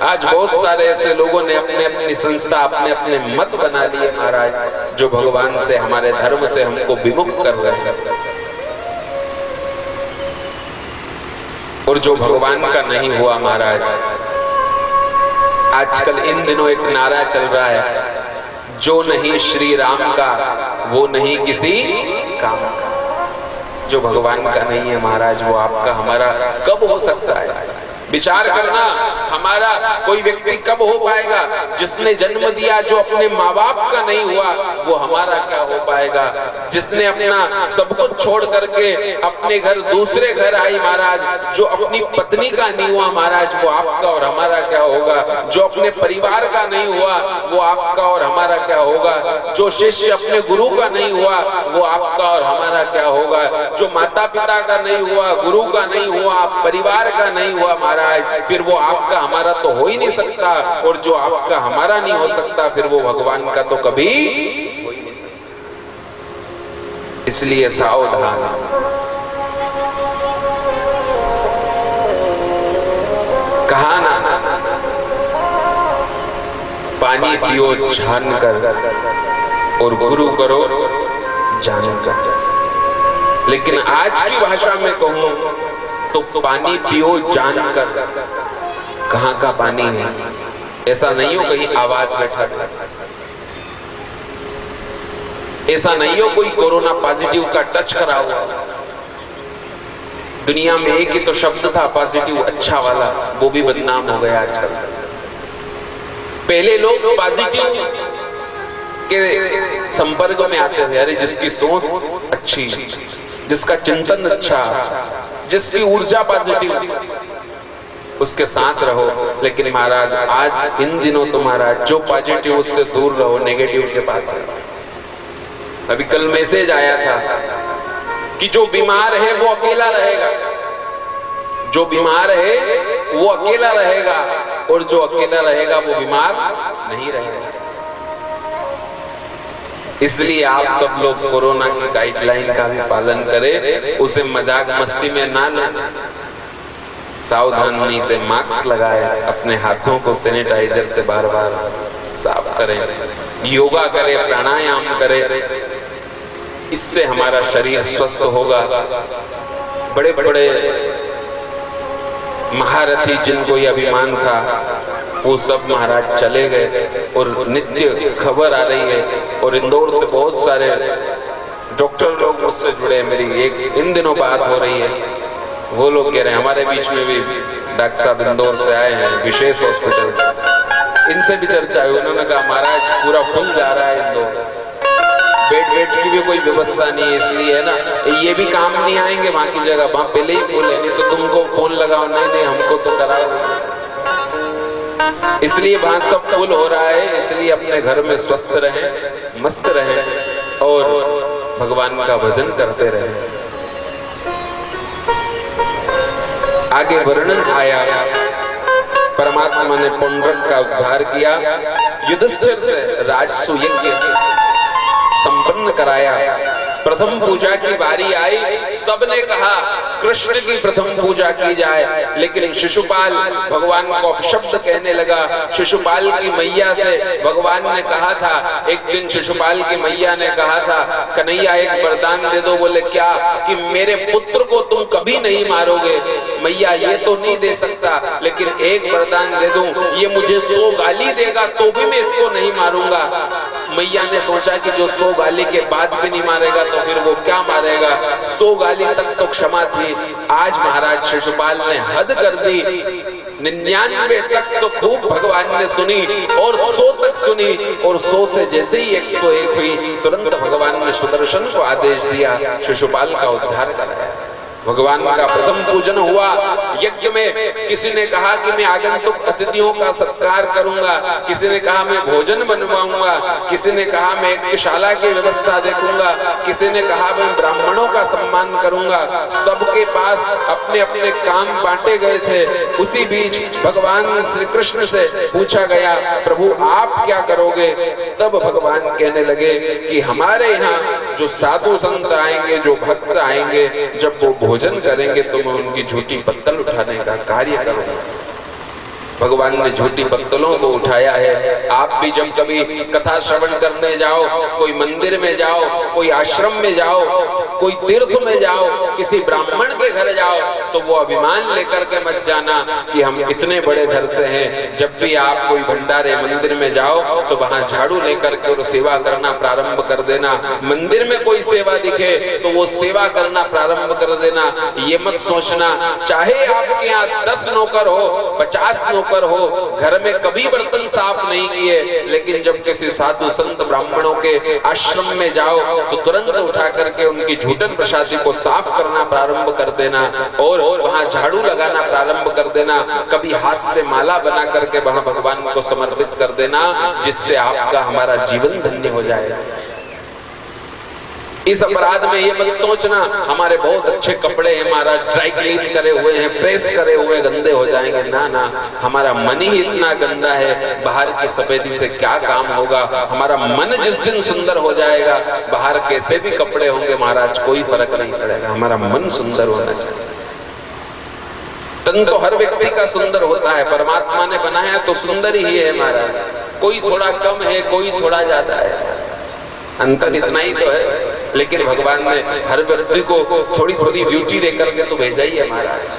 [SPEAKER 1] आज बहुत सारे ऐसे लोगों ने अपने अपनी संस्था, अपने अपने मत बना लिए महाराज, जो भगवान से, हमारे धर्म से हमको विमुख कर रहे हैं और जो भगवान का नहीं हुआ महाराज। आजकल इन दिनों एक नारा चल रहा है, जो नहीं श्री राम का वो नहीं किसी काम का। जो भगवान का नहीं है महाराज, वो आपका हमारा कब हो सकता है? विचार करना, हमारा कोई व्यक्ति कब हो पाएगा? जिसने जन्म दिया, जो अपने माँ बाप का नहीं हुआ, वो हमारा क्या हो पाएगा? जिसने अपना सब कुछ छोड़ करके अपने घर दूसरे घर आई महाराज, जो अपनी पत्नी का नहीं हुआ महाराज, वो आपका और हमारा क्या होगा? जो अपने परिवार का नहीं हुआ, वो आपका और हमारा क्या होगा? जो शिष्य अपने गुरु का नहीं हुआ, वो आपका और हमारा क्या होगा? जो माता पिता का नहीं हुआ, गुरु का नहीं हुआ, परिवार का नहीं हुआ महाराज, फिर वो आपका हमारा तो हो ही नहीं सकता। और जो आपका हमारा नहीं हो सकता, फिर वो भगवान का तो कभी हो ही नहीं सकता। इसलिए सावधान। कहा ना, पानी पियो छानकर और गुरु करो जानकर। लेकिन आज की भाषा में कहूं तो पानी पियो जानकर। कहां का पानी है? ऐसा नहीं हो कहीं आवाज बैठा, ऐसा नहीं हो कोई कोरोना पॉजिटिव का टच करा हुआ। दुनिया में एक ही तो शब्द था पॉजिटिव, अच्छा वाला, वो भी बदनाम हो गया आजकल। पहले लोग पॉजिटिव के संपर्क में आते थे, अरे जिसकी सोच अच्छी, जिसका चिंतन अच्छा, जिसकी ऊर्जा पॉजिटिव, उसके साथ रहो। लेकिन महाराज आज इन दिनों तो महाराज जो पॉजिटिव उससे दूर रहो, नेगेटिव के पास रहो। अभी कल मैसेज आया था कि जो बीमार है वो अकेला रहेगा, जो बीमार है वो अकेला रहेगा, और जो अकेला रहेगा वो बीमार नहीं रहेगा। इसलिए आप सब लोग कोरोना की गाइडलाइन का भी पालन करें, उसे मजाक मस्ती में ना लें। सावधानी से मास्क लगाए, अपने हाथों को सैनिटाइजर से बार बार साफ करें, योगा करें, प्राणायाम करें। इससे हमारा शरीर स्वस्थ होगा। बड़े बड़े महारथी जिनको ये अभिमान था, वो सब महाराज चले गए। और नित्य खबर आ रही है, और इंदौर से बहुत सारे डॉक्टर लोग मुझसे जुड़े, मेरी एक इन दिनों बात हो रही है, वो लोग कह रहे हैं हमारे बीच में भी डॉक्टर साहब इंदौर से आए हैं, विशेष हॉस्पिटल से, इनसे भी चर्चा हुई। उन्होंने कहा महाराज पूरा फुल जा रहा है इंदौर, बेड की भी कोई व्यवस्था नहीं है, इसलिए है ना, ये भी काम नहीं आएंगे वहां की जगह, वहां पहले ही फुल है, नहीं तो तुमको फोन लगाओ, नहीं हमको तो कराओ। इसलिए वहां सब फुल हो रहा है। इसलिए अपने घर में स्वस्थ रहें, मस्त रहें और भगवान का भजन करते रहें। आगे वर्णन आया, परमात्मा ने पौंड्रक का उद्धार किया। युधिष्ठिर से राजसु यज्ञ संपन्न कराया। प्रथम पूजा की बारी आई, सबने कहा कृष्ण की प्रथम पूजा की जाए, लेकिन शिशुपाल भगवान को अपशब्द कहने लगा। शिशुपाल की मैया से भगवान ने कहा था, एक दिन शिशुपाल की मैया ने कहा था, कन्हैया एक वरदान दे दो। बोले क्या? कि मेरे पुत्र को तुम कभी नहीं मारोगे। मैया ये तो नहीं दे सकता, लेकिन एक वरदान दे दूं, ये मुझे 100 गाली देगा तो भी मैं इसको नहीं मारूंगा। मैया ने सोचा कि जो 100 गाली के बाद भी नहीं मारेगा तो फिर वो क्या मारेगा। 100 गाली तक तो क्षमा थी, आज महाराज शिशुपाल ने हद कर दी। 99 तक तो खूब भगवान ने सुनी और 100 तक सुनी, और 100 से जैसे ही 101 हुई, तुरंत भगवान ने सुदर्शन को आदेश दिया, शिशुपाल का उद्धार कराया। भगवान का प्रथम पूजन हुआ। यज्ञ में किसी ने कहा कि मैं आगंतुक अतिथियों का सत्कार करूंगा, किसी ने कहा मैं भोजन बनवाऊंगा, किसी ने कहा मैं यज्ञशाला की व्यवस्था देखूंगा, किसी ने कहा मैं ब्राह्मणों का सम्मान करूंगा। सबके पास अपने अपने काम बांटे गए थे। उसी बीच भगवान श्री कृष्ण से पूछा गया, प्रभु आप क्या करोगे? तब भगवान कहने लगे कि हमारे यहाँ जो साधु संत आएंगे, जो भक्त आएंगे, जब वो भोजन करेंगे तो मैं उनकी झूठी पत्तल उठाने का कार्य करूंगा। भगवान ने झूठी पत्तलों को उठाया है। आप भी जब कभी कथा श्रवण करने जाओ, कोई मंदिर में जाओ, कोई आश्रम में जाओ, कोई तीर्थ में जाओ, किसी ब्राह्मण के घर जाओ, तो वो अभिमान लेकर के मत जाना कि हम इतने बड़े घर से हैं। जब भी आप कोई भंडारे मंदिर में जाओ तो वहां झाड़ू लेकर के और सेवा करना प्रारंभ कर देना। मंदिर में कोई सेवा दिखे तो वो सेवा करना प्रारंभ कर देना। ये मत सोचना चाहे आपके यहाँ 10 नौकर हो, 50 नौकर हो, घर में कभी बर्तन साफ नहीं किए, लेकिन जब किसी साधु संत ब्राह्मणों के आश्रम में जाओ तो तुरंत उठा करके उनकी झूठन प्रसादी को साफ करना प्रारंभ कर देना और वहां झाड़ू लगाना प्रारंभ कर देना। कभी हाथ से माला बना करके वहां भगवान को समर्पित कर देना, जिससे आपका हमारा जीवन धन्य हो जाएगा। इस अपराध में ये मत सोचना हमारे बहुत अच्छे कपड़े हैं, हमारा ड्राई क्लीन करे हुए हैं, प्रेस करे हुए गंदे हो जाएंगे। ना ना, हमारा मन ही इतना गंदा है, बाहर की सफेदी से क्या काम होगा। हमारा मन जिस दिन सुंदर हो जाएगा, बाहर कैसे भी कपड़े होंगे महाराज कोई फर्क नहीं पड़ेगा। हमारा मन सुंदर होना चाहिए। तन तो हर व्यक्ति का सुंदर होता है, परमात्मा ने बनाया तो सुंदर ही है महाराज। कोई थोड़ा कम है, कोई थोड़ा ज्यादा है, अंतर इतना ही तो है। लेकिन भगवान ने हर व्यक्ति को थोड़ी थोड़ी ब्यूटी देकर के तो भेजा ही है महाराज।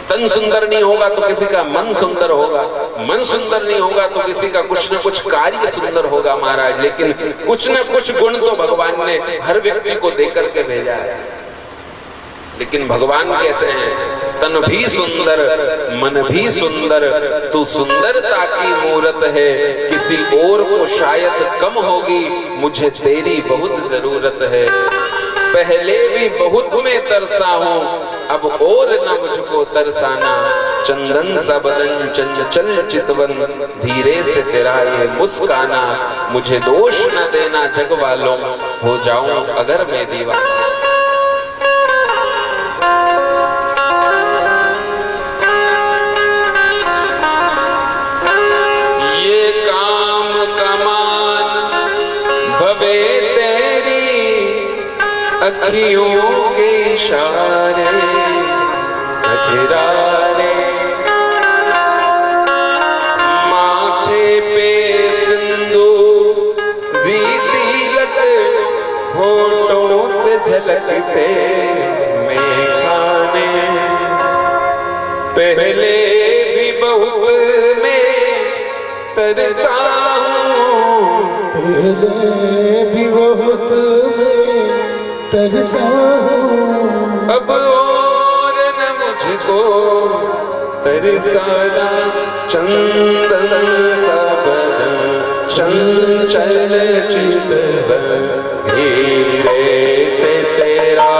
[SPEAKER 1] तन सुंदर नहीं होगा तो किसी का मन सुंदर होगा, मन सुंदर नहीं होगा तो किसी का कुछ न कुछ कार्य सुंदर होगा महाराज। लेकिन कुछ न कुछ गुण तो भगवान ने हर व्यक्ति को देकर के भेजा है। लेकिन भगवान कैसे हैं? तन भी सुंदर, मन भी सुंदर, तू सुंदरता की मूरत है, किसी और को शायद कम होगी, मुझे तेरी बहुत जरूरत है। पहले भी बहुत मैं तरसा हूँ, अब और न मुझको तरसाना। चंदन सा बदन चंचल चितवन, धीरे से तेरा ये मुस्काना। मुझे दोष न देना जग वालों, हो जाऊं अगर मैं दीवाना। अखियों के इशारे अजरारे, माथे पे सिंदूर रीति लग, होठों से झलकते मेघाने। पहले भी बहुत मैं तरसा हूँ,
[SPEAKER 2] पहले भी बहुत तरसा हूँ,
[SPEAKER 1] अब और न मुझको तरसाना। चंदन सा बदन चंचल चितवन, धीरे से तेरा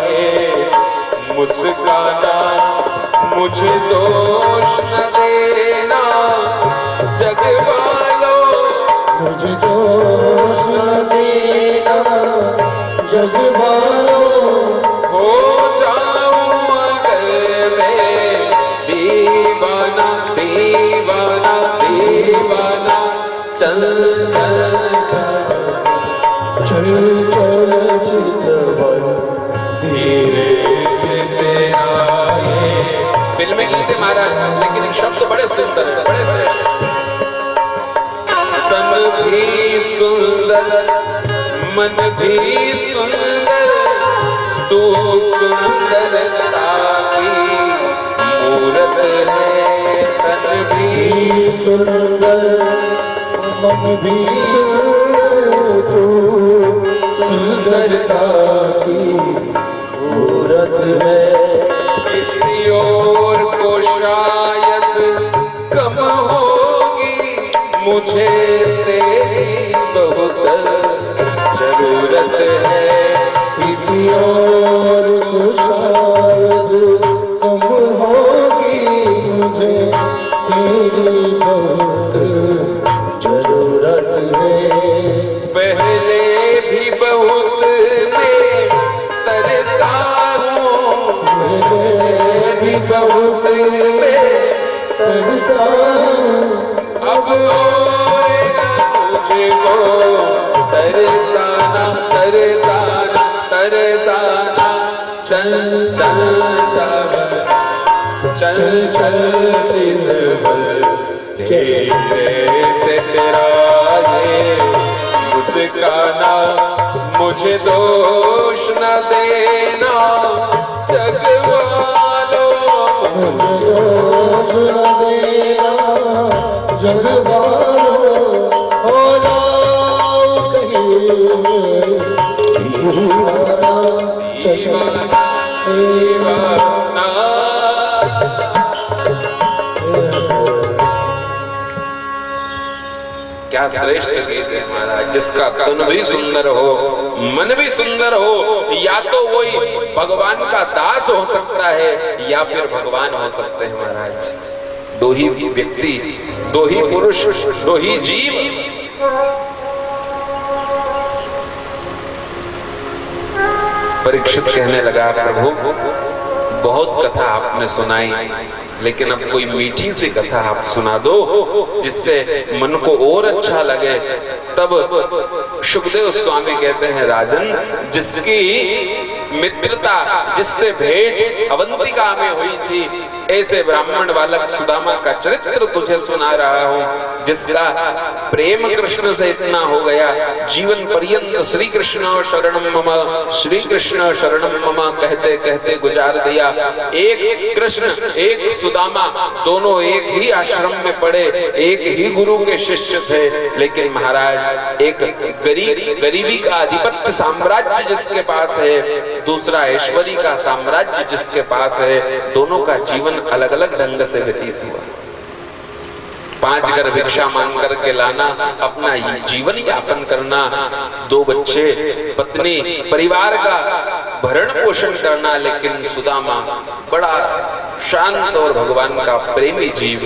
[SPEAKER 1] ये मुस्काना। मुझे दोष न देना जग वालों,
[SPEAKER 2] मुझे दोष न देना जग वालों,
[SPEAKER 1] हो जाऊं अगर मैं दीवाना, दीवाना, दीवाना।
[SPEAKER 2] चितवन धीरे से तेरा ये।
[SPEAKER 1] फिल्में गीते महाराज, लेकिन एक शब्द बड़े सुंदर है, बड़े श्रेष्ठ। तन भी सुंदर मन भी सुंदर, तू सुंदरता की मूरत है। तन भी
[SPEAKER 2] सुंदर मन भी सुंदर, तू सुंदरता की मूरत है।
[SPEAKER 1] किसी और को शायद कम होगी, मुझे तेरी बहुत जरूरत है।
[SPEAKER 2] किसी और को शायद कम होगी, मुझे तेरी बहुत जरूरत है।
[SPEAKER 1] पहले भी बहुत मैं तरसा हूँ,
[SPEAKER 2] पहले भी बहुत मैं तरसा हूँ,
[SPEAKER 1] अब और मुझको तरसाना तरसाना तरसाना। चल चल चल चल चितवन धीरे से तेरा ये मुस्काना। मुझे दोष न देना जग वालों,
[SPEAKER 2] दोष न देना जग वालों, हो जाओ कहीं दीवाना
[SPEAKER 1] दीवाना दीवाना। क्या श्रेष्ठ गीत है महाराज, जिसका तन भी सुंदर हो मन भी सुंदर हो। या तो वही भगवान का दास हो सकता है, या फिर भगवान हो सकते हैं महाराज। दो ही व्यक्ति, दो ही पुरुष, दो ही जीव। परीक्षित कहने लगा, प्रभु बहुत कथा आपने सुनाई, लेकिन अब कोई मीठी सी कथा आप सुना दो जिससे मन को और अच्छा लगे। तब सुखदेव स्वामी कहते हैं, राजन, जिसकी मित्रता, जिससे भेंट अवंतिका में हुई थी, ऐसे ब्राह्मण बालक सुदामा का चरित्र तुझे सुना रहा हूँ, जिसका प्रेम कृष्ण से इतना हो गया, जीवन पर्यंत श्री कृष्ण शरणम मम, श्री कृष्ण शरणम मम कहते कहते गुजार दिया। एक कृष्ण एक सुदामा, दोनों एक ही आश्रम में पढ़े, एक ही गुरु के शिष्य थे, लेकिन महाराज एक गरीबी का आधिपत्य साम्राज्य जिसके पास है, दूसरा ऐश्वर्य का साम्राज्य जिसके पास है, दोनों का जीवन अलग अलग ढंग से व्यतीत हुआ। 5 घर भिक्षा मांग करके लाना, अपना जीवन यापन करना, 2 बच्चे, पत्नी, परिवार का भरण पोषण करना। लेकिन सुदामा बड़ा शांत और भगवान का प्रेमी जीव।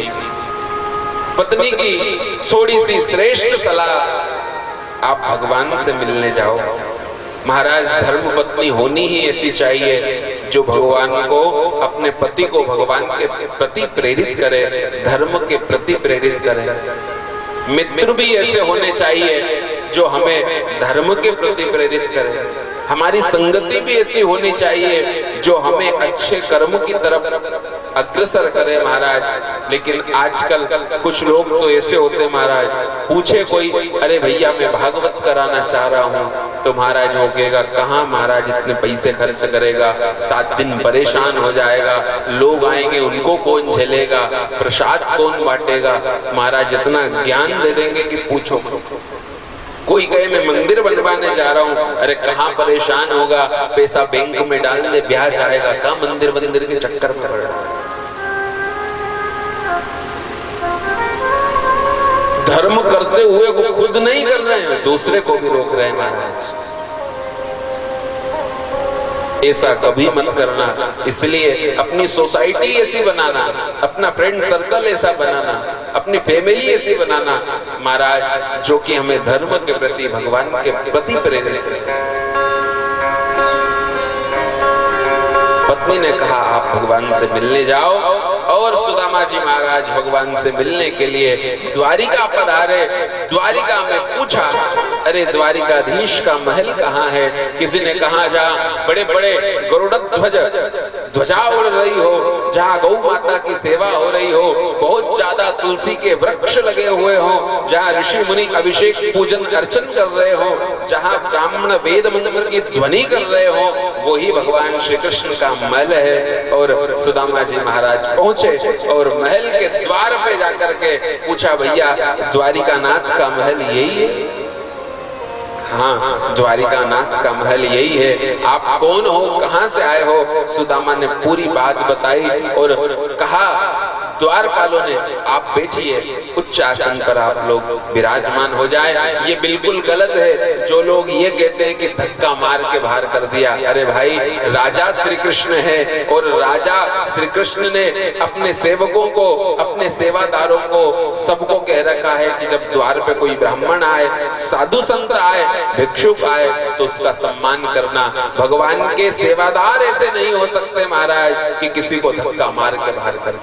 [SPEAKER 1] पत्नी की थोड़ी सी श्रेष्ठ सलाह, आप भगवान से मिलने जाओ। महाराज, धर्म पत्नी होनी ही ऐसी चाहिए जो भगवान को, अपने पति को भगवान के प्रति प्रेरित करे, धर्म के प्रति प्रेरित करे। मित्र भी ऐसे होने चाहिए जो हमें धर्म के प्रति प्रेरित करे। हमारी संगति भी ऐसी होनी चाहिए जो हमें अच्छे कर्म की तरफ अग्रसर करे महाराज। लेकिन आजकल कुछ लोग तो ऐसे होते महाराज, पूछे कोई, अरे भैया मैं भागवत कराना चाह रहा हूँ, तो महाराज वो कहेगा, कहाँ महाराज इतने पैसे खर्च करेगा, 7 दिन परेशान हो जाएगा, लोग आएंगे उनको कौन झेलेगा, प्रसाद कौन बांटेगा। महाराज इतना ज्ञान दे देंगे कि पूछो। कोई कहे मैं मंदिर बनवाने जा रहा हूँ, अरे कहाँ परेशान होगा, पैसा बैंक में डाल दे ब्याज आएगा, कहाँ मंदिर के चक्कर में पड़ रहा। धर्म करते हुए को खुद नहीं कर रहे हैं, दूसरे को भी रोक रहे हैं महाराज। ऐसा कभी मत करना। इसलिए अपनी सोसाइटी ऐसी बनाना, अपना फ्रेंड सर्कल ऐसा बनाना, अपनी फैमिली ऐसी बनाना महाराज जो कि हमें धर्म के प्रति, भगवान के प्रति प्रेरित करे। पत्नी ने कहा, आप भगवान से मिलने जाओ। और सुदामा जी महाराज भगवान से मिलने के लिए द्वारिका पधारे। द्वारिका में पूछा अरे द्वारिकाधीश का महल कहाँ है? किसी ने कहा जहाँ बड़े बड़े गरुड़ध्वज ध्वजा उड़ रही हो, जहाँ गौ माता की सेवा हो रही हो, बहुत ज्यादा तुलसी के वृक्ष लगे हुए हो, जहाँ ऋषि मुनि अभिषेक पूजन अर्चन कर रहे हो, जहाँ ब्राह्मण वेद मंत्र की ध्वनि कर रहे हो, वही भगवान श्री कृष्ण का महल है। और सुदामा जी महाराज पहुंचे और महल के द्वार पे जाकर के पूछा, भैया द्वारिकानाथ का महल यही है? हाँ, द्वारिकानाथ का महल यही है। आप कौन हो, कहाँ से आए हो? सुदामा ने पूरी बात बताई और कहा, द्वारपालों ने आप बैठिए, उच्च आसन पर आप लोग विराजमान हो जाए। ये बिल्कुल गलत है जो लोग ये कहते हैं कि धक्का मार के बाहर कर दिया। अरे भाई, राजा श्री कृष्ण है और राजा श्री कृष्ण ने अपने सेवकों को, अपने सेवादारों को, सबको कह रखा है कि जब द्वार पे कोई ब्राह्मण आए, साधु संत आए, भिक्षुक आए, तो उसका सम्मान करना। भगवान के सेवादार ऐसे नहीं हो सकते महाराज कि किसी को धक्का मार के बाहर कर।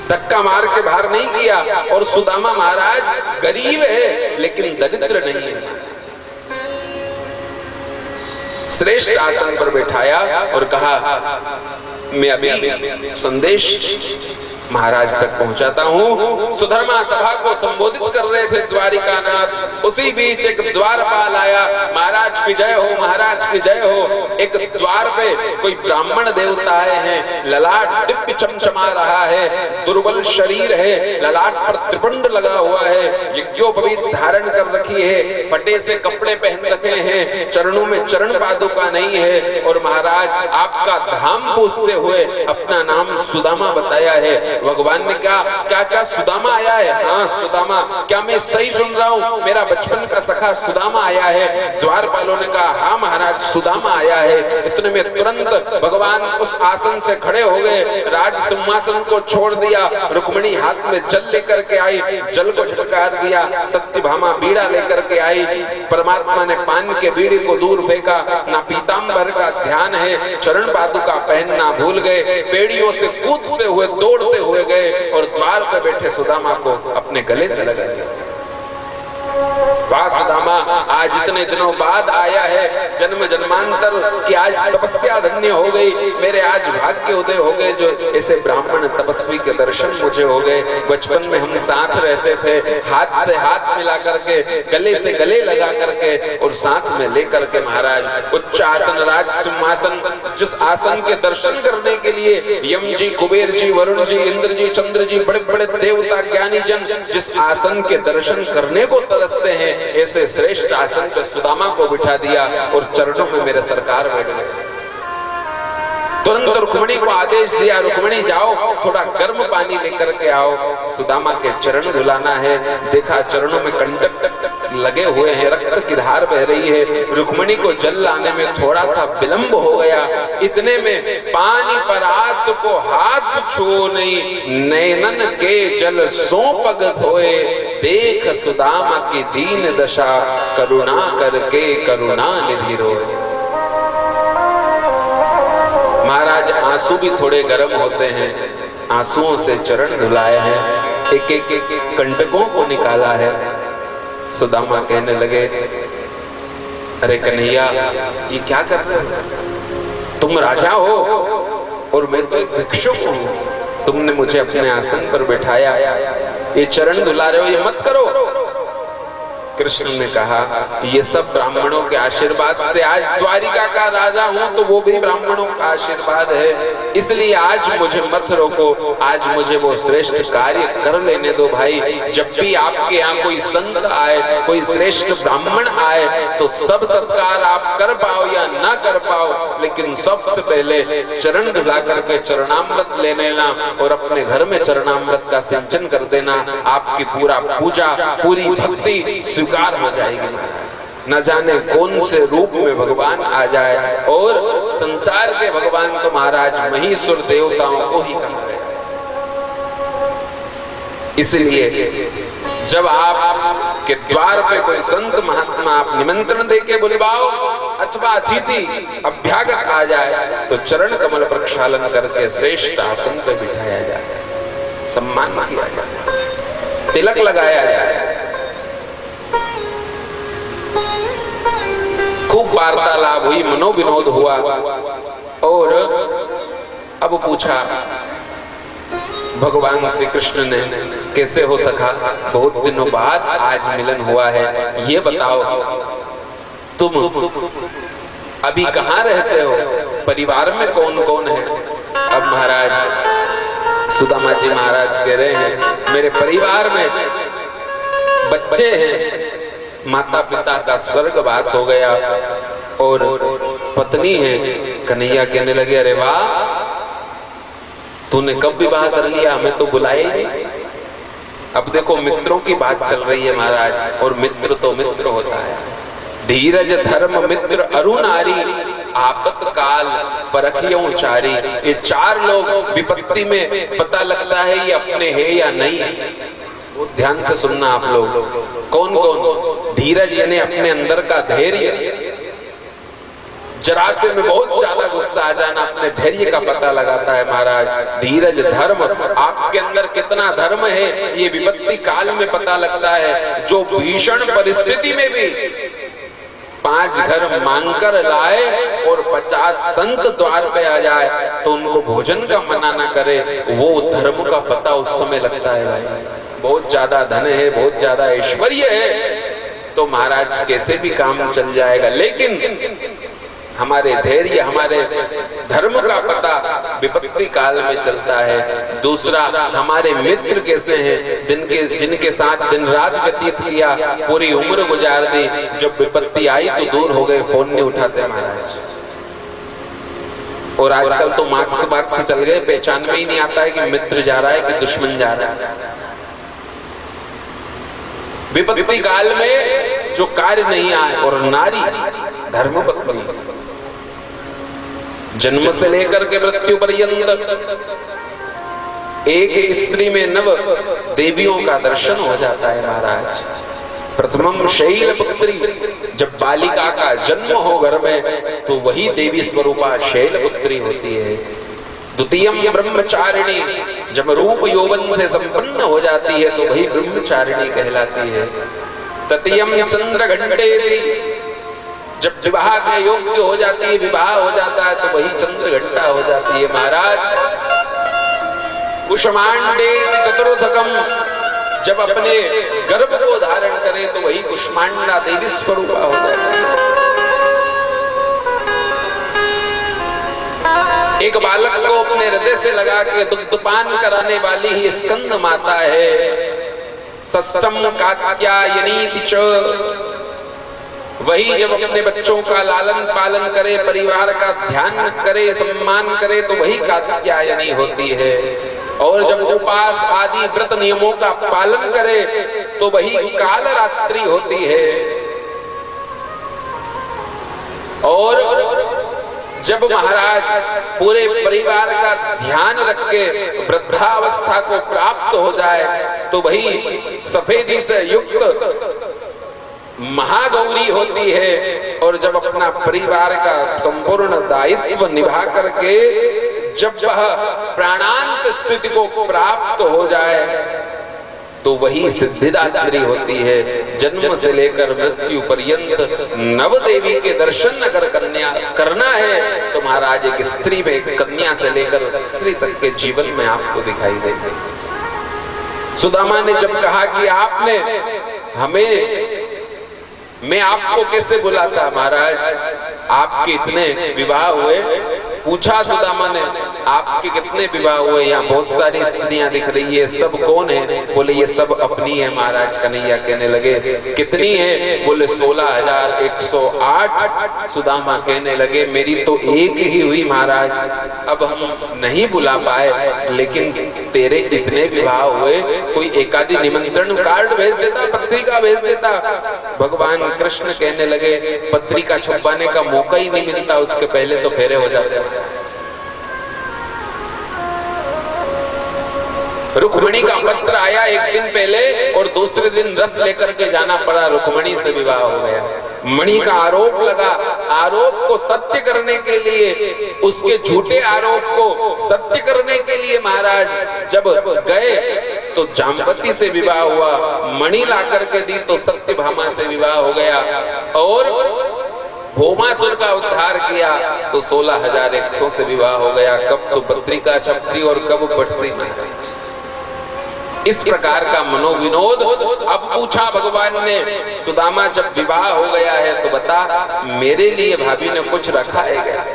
[SPEAKER 1] धक्का मार के बाहर नहीं किया। और सुदामा महाराज गरीब है लेकिन दरिद्र नहीं है। श्रेष्ठ आसन पर बैठाया और कहा, मैं अभी संदेश महाराज तक पहुंचाता हूँ। सुधर्मा सभा को संबोधित कर रहे थे द्वारिकानाथ। उसी बीच एक द्वारपाल आया, महाराज की जय हो, महाराज की जय हो। एक द्वार पे कोई ब्राह्मण देवता आए हैं, ललाट दिव्य चमचमा रहा है, दुर्बल शरीर है, ललाट पर त्रिपुंड लगा हुआ है, यज्ञोपवीत धारण कर रखी है, फटे से कपड़े पहन रखे हैं, चरणों में चरण पादुका नहीं है। और महाराज आपका धाम पूछते हुए अपना नाम सुदामा बताया है। भगवान ने कहा, क्या क्या सुदामा आया है? हाँ सुदामा। क्या मैं सही सुन रहा हूँ? मेरा बचपन का सखा सुदामा आया है। द्वारपालों ने कहा, हाँ महाराज सुदामा आया है। इतने में तुरंत भगवान उस आसन से खड़े हो गए, राज सिंहासन को छोड़ दिया, रुक्मिणी हाथ में जल लेकर के आई, जल को झटकार दिया, सत्यभामा बीड़ा लेकर के आई। परमात्मा ने पान के बीड़े को दूर फेंका, ना पीताम्बर का ध्यान है, चरण पादुका पहनना भूल गए, पेड़ियों से कूदते हुए दौड़ते हुए गए और द्वार पर बैठे सुदामा को अपने गले से लगा लिया। वाह सुदामा, आज इतने दिनों बाद आया है, जन्म जन्मांतर की आज तपस्या धन्य हो गई, मेरे आज भाग्य उदय हो गए जो ऐसे ब्राह्मण तपस्वी के दर्शन मुझे हो गए। बचपन में हम साथ रहते थे, हाथ से हाथ मिला करके, गले से गले लगा करके और साथ में लेकर के महाराज उच्च आसन, राज सिंहासन, जिस आसन के दर्शन करने के लिए यम जी, कुबेर जी, वरुण जी, इंद्र जी, चंद्र जी, बड़े बड़े देवता ज्ञानी जन जिस आसन के दर्शन करने को तरसते हैं, ऐसे श्रेष्ठ आसन पे सुदामा को बिठा दिया और चरणों में मेरे सरकार बैठ गए। तुरंत रुक्मिणी को आदेश दिया, रुक्मिणी जाओ थोड़ा गर्म पानी लेकर के आओ, सुदामा के चरण धुलाना है। देखा चरणों में कंटक लगे हुए हैं, रक्त की धार बह रही है। रुक्मिणी को जल लाने में थोड़ा सा विलंब हो गया। इतने में पानी पर हाथ को हाथ छू नहीं, नैनन के जल सो पग धोए, देख सुदामा की दीन दशा, करुणा करके करुणा निधि रोए। महाराज आंसू भी थोड़े गर्म होते हैं, आंसुओं से चरण धुलाए हैं, एक एक कंटकों को निकाला है। सुदामा कहने लगे, अरे कन्हैया ये क्या कर रहे हो? तुम राजा हो और मैं तो एक भिक्षुक हूँ, तुमने मुझे अपने आसन पर बैठाया, ये चरण धुला रहे हो, ये मत करो। कृष्ण ने कहा, ये सब ब्राह्मणों के आशीर्वाद से आज द्वारिका का राजा हूं, तो वो भी ब्राह्मणों का आशीर्वाद है, इसलिए आज मुझे मत रोको, आज मुझे वो श्रेष्ठ कार्य कर लेने दो भाई। जब भी आपके यहाँ कोई संत आए, कोई श्रेष्ठ ब्राह्मण आए, तो सब सत्कार आप कर पाओ या ना कर पाओ, लेकिन सबसे पहले चरण धुला करके चरणामृत ले लेना और अपने घर में चरणामृत का सिंचन कर देना। आपकी पूरा पूजा, पूरी भक्ति स्वीकार हो जाएगी। न जाने कौन से रूप में भगवान आ जाए, और संसार के भगवान को महाराज महीसुर देवताओं को ही कहा गया। इसलिए जब आप के द्वार पे कोई संत महात्मा आप निमंत्रण देके बुलवाओ अथवा अतिथि अभ्यागत आ जाए, तो चरण कमल प्रक्षालन करके श्रेष्ठ आसन पे बिठाया जाए, सम्मान किया जाए, तिलक लगाया जाए। खूब वार्तालाप हुई, मनोविनोद हुआ। और अब पूछा भगवान श्री कृष्ण ने, कैसे हो सखा, बहुत दिनों बाद आज मिलन हुआ है, ये बताओ तुम अभी कहाँ रहते हो, परिवार में कौन कौन है? अब महाराज सुदामा जी महाराज कह रहे हैं, मेरे परिवार में बच्चे हैं, माता पिता का स्वर्गवास हो गया और पत्नी है। कन्हैया कहने लगे, अरे वाह, तूने कब विवाह कर लिया, हमें तो बुलाए नहीं। अब देखो मित्रों की बात चल रही है महाराज, और मित्र तो मित्र होता है। धीरज धर्म मित्र अरुणारी, आपत काल परखियों चारी। ये चार लोग विपत्ति में पता लगता है ये अपने हैं या नहीं। ध्यान से सुनना आप लोग, कौन कौन? धीरज यानी अपने अंदर का धैर्य, जरा से में बहुत ज्यादा गुस्सा आ जाना अपने धैर्य का पता लगाता है महाराज। धीरज धर्म, आपके अंदर कितना धर्म है ये विपत्ति काल में पता लगता है। जो भीषण परिस्थिति में भी 5 घर मांगकर लाए और 50 संत द्वार पे आ जाए तो उनको भोजन का मना ना करे, वो धर्म का पता उस समय लगता है भाई। बहुत ज्यादा धन है, बहुत ज्यादा ऐश्वर्य है तो महाराज कैसे भी काम चल जाएगा, लेकिन हमारे धैर्य, हमारे धर्म का पता विपत्ति काल में चलता है। दूसरा, हमारे मित्र कैसे हैं, जिनके साथ दिन रात व्यतीत किया, पूरी उम्र गुजार दी, जब विपत्ति आई तो दूर हो गए, फोन नहीं उठाते महाराज। और आजकल तो मार्क्स चल गए, पहचान में ही नहीं आता है कि मित्र जा रहा है कि दुश्मन जा रहा है। विपत्ति काल में जो कार्य नहीं आए, और नारी धर्मपत्नी जन्म से लेकर के मृत्यु पर्यंत एक स्त्री में 9 देवियों का दर्शन हो जाता है महाराज। प्रथमम शैलपुत्री, जब बालिका का जन्म हो घर में तो वही देवी स्वरूपा शैलपुत्री होती है। द्वितीयम ब्रह्मचारिणी, जब रूप यौवन से संपन्न हो जाती है तो वही ब्रह्मचारिणी कहलाती है। तृतीयम चंद्रघंटेति, जब विवाह के योग्य हो जाती है, विवाह हो जाता है तो वही चंद्रघंटा हो जाती है महाराज। कुष्मांडे चतुर्थकम, जब अपने गर्भ को धारण करे तो वही कुष्मांडा देवी स्वरूपा हो जाती है। एक बालक को अपने हृदय से लगा के दुग्धपान कराने वाली ही स्कंद माता है। सष्टम कात्यायनी च, वही जब अपने बच्चों का लालन पालन करे, परिवार का ध्यान करे, सम्मान करे तो वही कात्यायनी होती है। और जब उपास आदि व्रत नियमों का पालन करे तो वही कालरात्रि होती है। और जब महाराज पूरे परिवार का ध्यान रख के वृद्धावस्था को प्राप्त हो जाए तो वही सफेदी से युक्त महागौरी होती है। और जब अपना परिवार का संपूर्ण दायित्व निभा करके जब वह प्राणांत स्थिति को प्राप्त हो जाए तो वही सिद्धिदात्री होती है। जन्म से लेकर मृत्यु पर्यंत 9 देवी के दर्शन अगर कन्या करना है तो महाराज एक स्त्री में, एक कन्या से लेकर स्त्री तक के जीवन में आपको दिखाई देगी। सुदामा ने जब कहा कि आपने हमें, मैं आपको कैसे बुलाता महाराज, आपके इतने विवाह हुए? पूछा सुदामा ने, आपके कितने विवाह हुए? यहाँ बहुत सारी स्त्रियां दिख रही है, सब कौन है? बोले ये सब अपनी है महाराज। कन्हैया कहने लगे, कितनी है? बोले 16,108। सुदामा कहने लगे, मेरी तो एक ही हुई महाराज, अब हम नहीं बुला पाए, लेकिन तेरे इतने विवाह हुए, कोई एकादी निमंत्रण कार्ड भेज देता, पत्रिका भेज देता। भगवान कृष्ण कहने लगे, पत्रिका छुपाने का मौका ही नहीं मिलता, उसके पहले तो फेरे हो जाते हैं। रुक्मिणी का पत्र आया एक दिन पहले और दूसरे दिन रथ लेकर के जाना पड़ा, रुक्मिणी से विवाह हो गया। मणि का आरोप लगा, आरोप को सत्य करने के लिए, उसके झूठे आरोप को सत्य करने के लिए महाराज जब गए तो जाम्बती से विवाह हुआ, मणि ला करके दी तो सत्यभामा से विवाह हो गया। और भौमासुर का उद्धार किया तो 16,100 से विवाह हो गया। कब तो पत्रिका छपती और कब बढ़ती महाराज। इस प्रकार का मनोविनोद। अब पूछा भगवान ने, सुदामा जब विवाह हो गया है तो बता मेरे लिए भाभी ने कुछ रखा है क्या?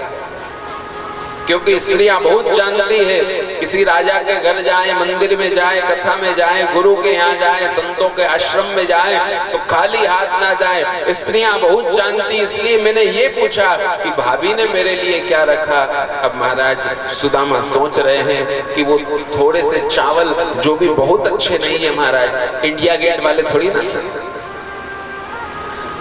[SPEAKER 1] क्योंकि स्त्रियां बहुत जानती है, किसी राजा के घर जाए, मंदिर में जाए, कथा में जाए, गुरु के यहाँ जाए, संतों के आश्रम में जाए तो खाली हाथ ना जाए। स्त्रियां बहुत जानती, इसलिए मैंने ये पूछा कि भाभी ने मेरे लिए क्या रखा। अब महाराज सुदामा सोच रहे हैं कि वो थोड़े से चावल जो भी बहुत अच्छे नहीं है महाराज, इंडिया गेट वाले थोड़ी ना,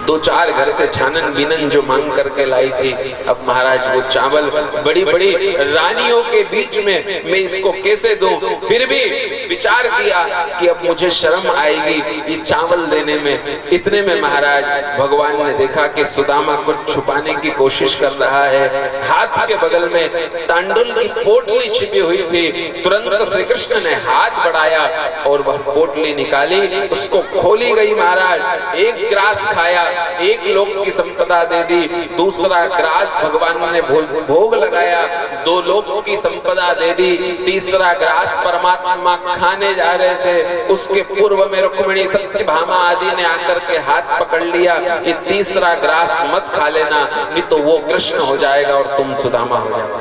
[SPEAKER 1] 2-4 घर से छानन बीनन जो मांग करके लाई थी। अब महाराज वो चावल बड़ी बड़ी रानियों के बीच में मैं इसको कैसे दूं? फिर भी विचार किया कि अब मुझे शर्म आएगी ये चावल देने में। इतने में महाराज भगवान ने देखा कि सुदामा कुछ छुपाने की कोशिश कर रहा है। हाथ के बगल में तांडुल की पोटली छिपी हुई थी। तुरंत श्री कृष्ण ने हाथ बढ़ाया और वह पोटली निकाली, उसको खोली गई महाराज। एक ग्रास खाया, एक लोक की संपदा दे दी। दूसरा ग्रास भगवान ने भोग लगाया, 2 लोक की संपदा दे दी। तीसरा ग्रास परमात्मा खाने जा रहे थे, उसके पूर्व में रुक्मिणी सत्यभामा आदि ने आकर के हाथ पकड़ लिया, ये तीसरा ग्रास मत खा लेना, नहीं तो वो कृष्ण हो जाएगा और तुम सुदामा हो जाएगा।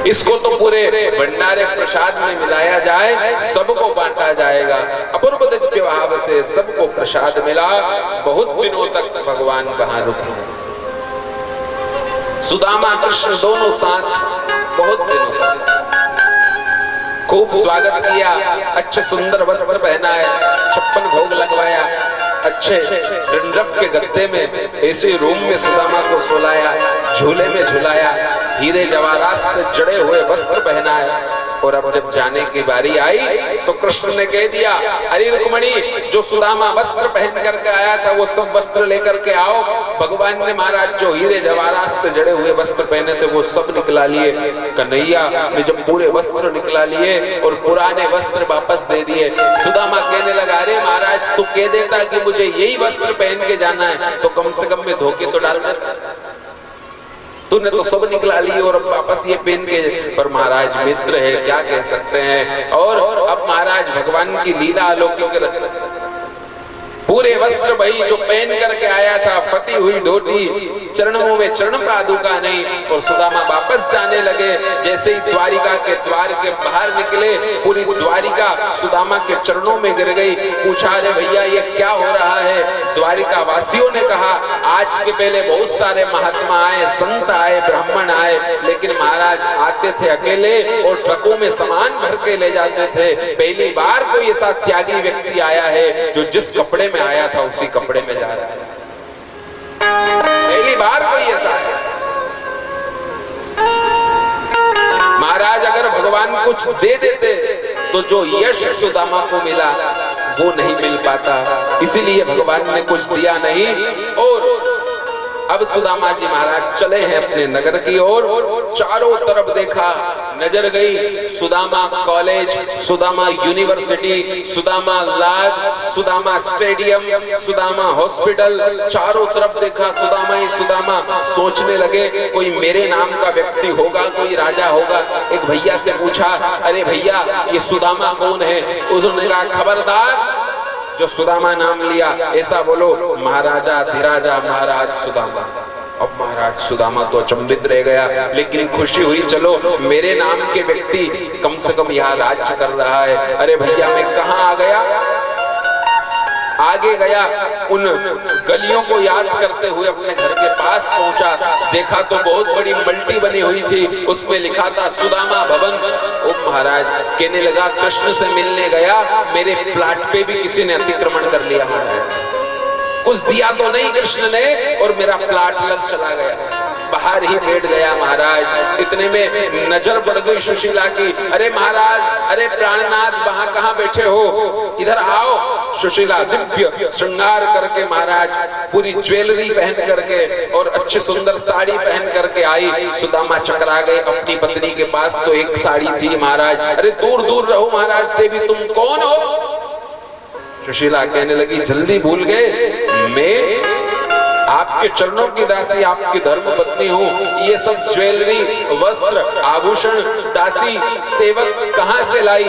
[SPEAKER 1] इसको तो पूरे भंडारे प्रसाद में मिलाया जाए, सबको बांटा जाएगा। अपूर्व दिव्य भाव से सबको प्रसाद मिला। बहुत दिनों तक भगवान वहां रुके। सुदामा कृष्ण दोनों साथ बहुत दिनों तक खूब स्वागत किया, अच्छे सुंदर वस्त्र पहनाए, 56 भोग लगवाया, अच्छे डंडक के गद्दे में ऐसे रूम में सुदामा को सुलाया, झूले में झुलाया, हीरे जवाहरात से जड़े हुए वस्त्र पहनाए। और अब जब जाने की बारी आई तो कृष्ण ने कह दिया, अरे रुक्मिणी, जो सुदामा वस्त्र पहन करके आया था वो सब वस्त्र लेकर के आओ। भगवान ने महाराज जो हीरे जवाहरात से जड़े हुए वस्त्र पहने थे वो सब निकला लिए। कन्हैया ने जब पूरे वस्त्र निकला लिए और पुराने वस्त्र वापस दे दिए, सुदामा कहने लगा, अरे महाराज तू कह देता कि मुझे यही वस्त्र पहन के जाना है तो कम से कम में धोखे तो डाल देता, तूने तो सब निकला ली और अब वापस ये पहन के। पर महाराज मित्र है, क्या कह सकते हैं। और अब महाराज भगवान की लीला अलौकिक, पूरे वस्त्र भाई जो पहन करके आया था, फटी हुई धोती, चरणों में चरण पादुका नहीं, और सुदामा वापस जाने लगे। जैसे ही द्वारिका के द्वार के बाहर निकले, पूरी द्वारिका सुदामा के चरणों में गिर गई। पूछा, अरे भैया ये क्या हो रहा है? द्वारिका वासियों ने कहा, आज के पहले बहुत सारे महात्मा आए, संत आए, ब्राह्मण आए, लेकिन महाराज आते थे अकेले और ट्रकों में सामान भर के ले जाते थे। पहली बार कोई ऐसा त्यागी व्यक्ति आया है जो जिस कपड़े में आया था उसी कपड़े में जा रहा है। पहली बार कोई ऐसा है। महाराज अगर भगवान कुछ दे देते तो जो यश सुदामा को मिला वो नहीं मिल पाता, इसीलिए भगवान ने कुछ दिया नहीं। और अब सुदामा जी महाराज चले हैं अपने नगर की ओर। चारों तरफ देखा, नजर गई Sudama college, Sudama university, Sudama lodge, Sudama stadium, Sudama hospital, चारों तरफ देखा सुदामा ही सुदामा। सोचने लगे कोई मेरे नाम का व्यक्ति होगा, कोई राजा होगा। एक भैया से पूछा, अरे भैया ये सुदामा कौन है? उन्होंने कहा, खबरदार जो सुदामा नाम लिया ऐसा बोलो, महाराजा धीराजा महाराज सुदामा। अब महाराज सुदामा तो अचंभित रह गया, लेकिन खुशी हुई, चलो मेरे नाम के व्यक्ति कम से कम यहाँ राज्य कर रहा है। अरे भैया मैं कहाँ आ गया? आगे गया, उन गलियों को याद करते हुए अपने घर के पास पहुंचा। देखा तो बहुत बड़ी मल्टी बनी हुई थी, उसमें लिखा था सुदामा भवन। ओ महाराज कहने लगा, कृष्ण से मिलने गया, मेरे प्लाट पे भी किसी ने अतिक्रमण कर लिया महाराज। कुछ दिया तो नहीं कृष्ण ने और मेरा प्लाट लग चला गया। बाहर ही बैठ गया महाराज। इतने में नजर पड़ गई सुशीला की। अरे महाराज, अरे प्राणनाथ वहां कहाँ बैठे हो? इधर आओ। सुशीला दिव्य श्रृंगार करके महाराज, पूरी ज्वेलरी पहन करके और अच्छी सुंदर साड़ी पहन करके आई। सुदामा चकरा गए अपनी पत्नी के पास, तो एक साड़ी थी महाराज। अरे दूर दूर रहो महाराज, देवी तुम कौन हो? सुशीला कहने लगी, जल्दी भूल गए, मैं आपके चरणों की दासी, आपकी धर्म पत्नी हूँ। ये सब ज्वेलरी, वस्त्र, आभूषण, दासी, सेवक कहाँ से लाई?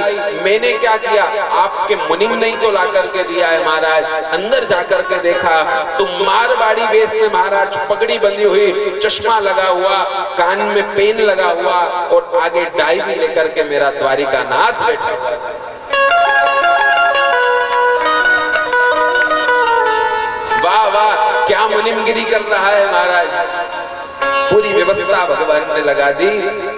[SPEAKER 1] मैंने क्या किया? आपके मुनिम ने ही तो ला करके दिया है महाराज। अंदर जाकर के देखा तो मारवाड़ी वेश में महाराज, पगड़ी बंधी हुई, चश्मा लगा हुआ, कान में पेन लगा हुआ और आगे डाई भी लेकर के मेरा द्वारिका नाथ बैठा हुआ था। वाह वाह, क्या मुनिमगिरी कर रहा है महाराज। पूरी व्यवस्था भगवान ने लगा दी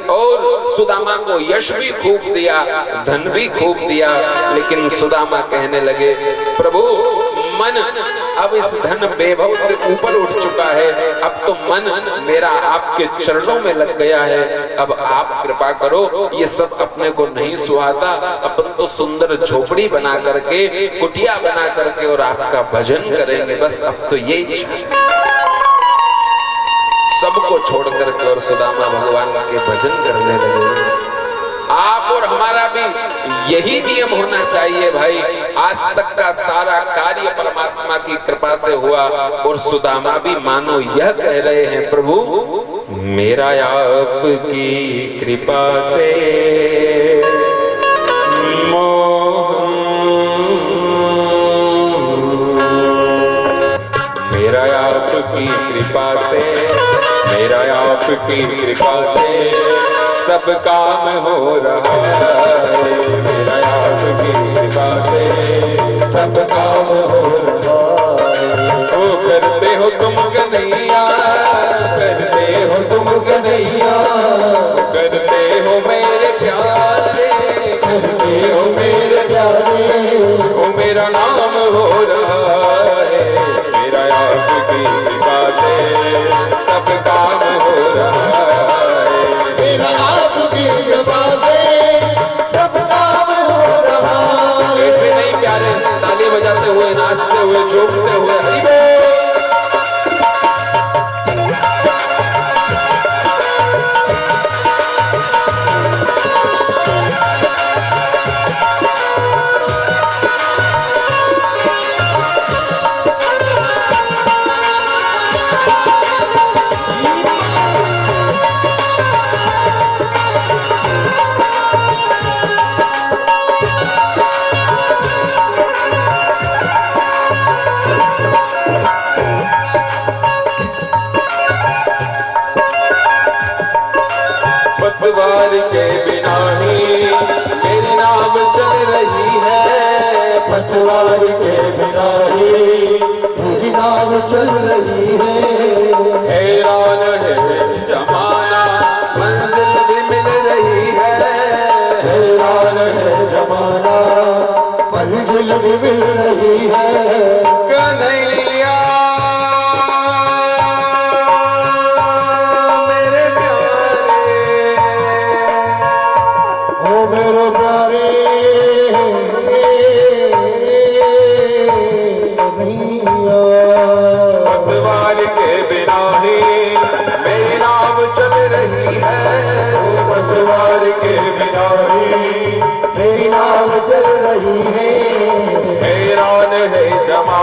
[SPEAKER 1] और सुदामा को यश भी खूब दिया, धन भी खूब दिया। लेकिन सुदामा कहने लगे, प्रभु मन अब इस धन वैभव से ऊपर उठ चुका है, अब तो मन मेरा आपके चरणों में लग गया है। अब आप कृपा करो, ये सब अपने को नहीं सुहाता, अपन तो सुंदर झोपड़ी बना करके, कुटिया बना करके और आपका भजन करेंगे, बस अब तो यही सबको छोड़ करके और सुदामा भगवान के भजन करने लगे। आप और हमारा भी यही नियम होना चाहिए भाई। आज तक का सारा कार्य परमात्मा की कृपा से हुआ और सुदामा भी मानो यह कह रहे हैं, प्रभु मेरा आपकी कृपा से मेरा आपकी कृपा से, मेरा आपकी कृपा से सब काम हो रहा है। मेरा आपकी कृपा से सब काम हो रहा है। ओ करते हो तुम कन्हैया, करते हो तुम कन्हैया, करते हो मेरे प्यारे, करते हो मेरे प्यारे, ओ मेरा नाम हो रहा है। मेरा आपकी कृपा से सब काम हो रहा है। मेरा आपकी कृपा से सब काम हो रहा है। कैसे नहीं प्यारे, ताली बजाते हुए, नाचते हुए, झूमते हुए, हरि बोल। पतवार के बिना ही मेरी नाव चल रही है, पतवार के बिना ही मेरी नाव चल रही है। हैरान है जमाना, मंजिल भी मिल रही है। हैरान है जमाना, मंजिल भी मिल रही है। कन्हैया हैरान है जमा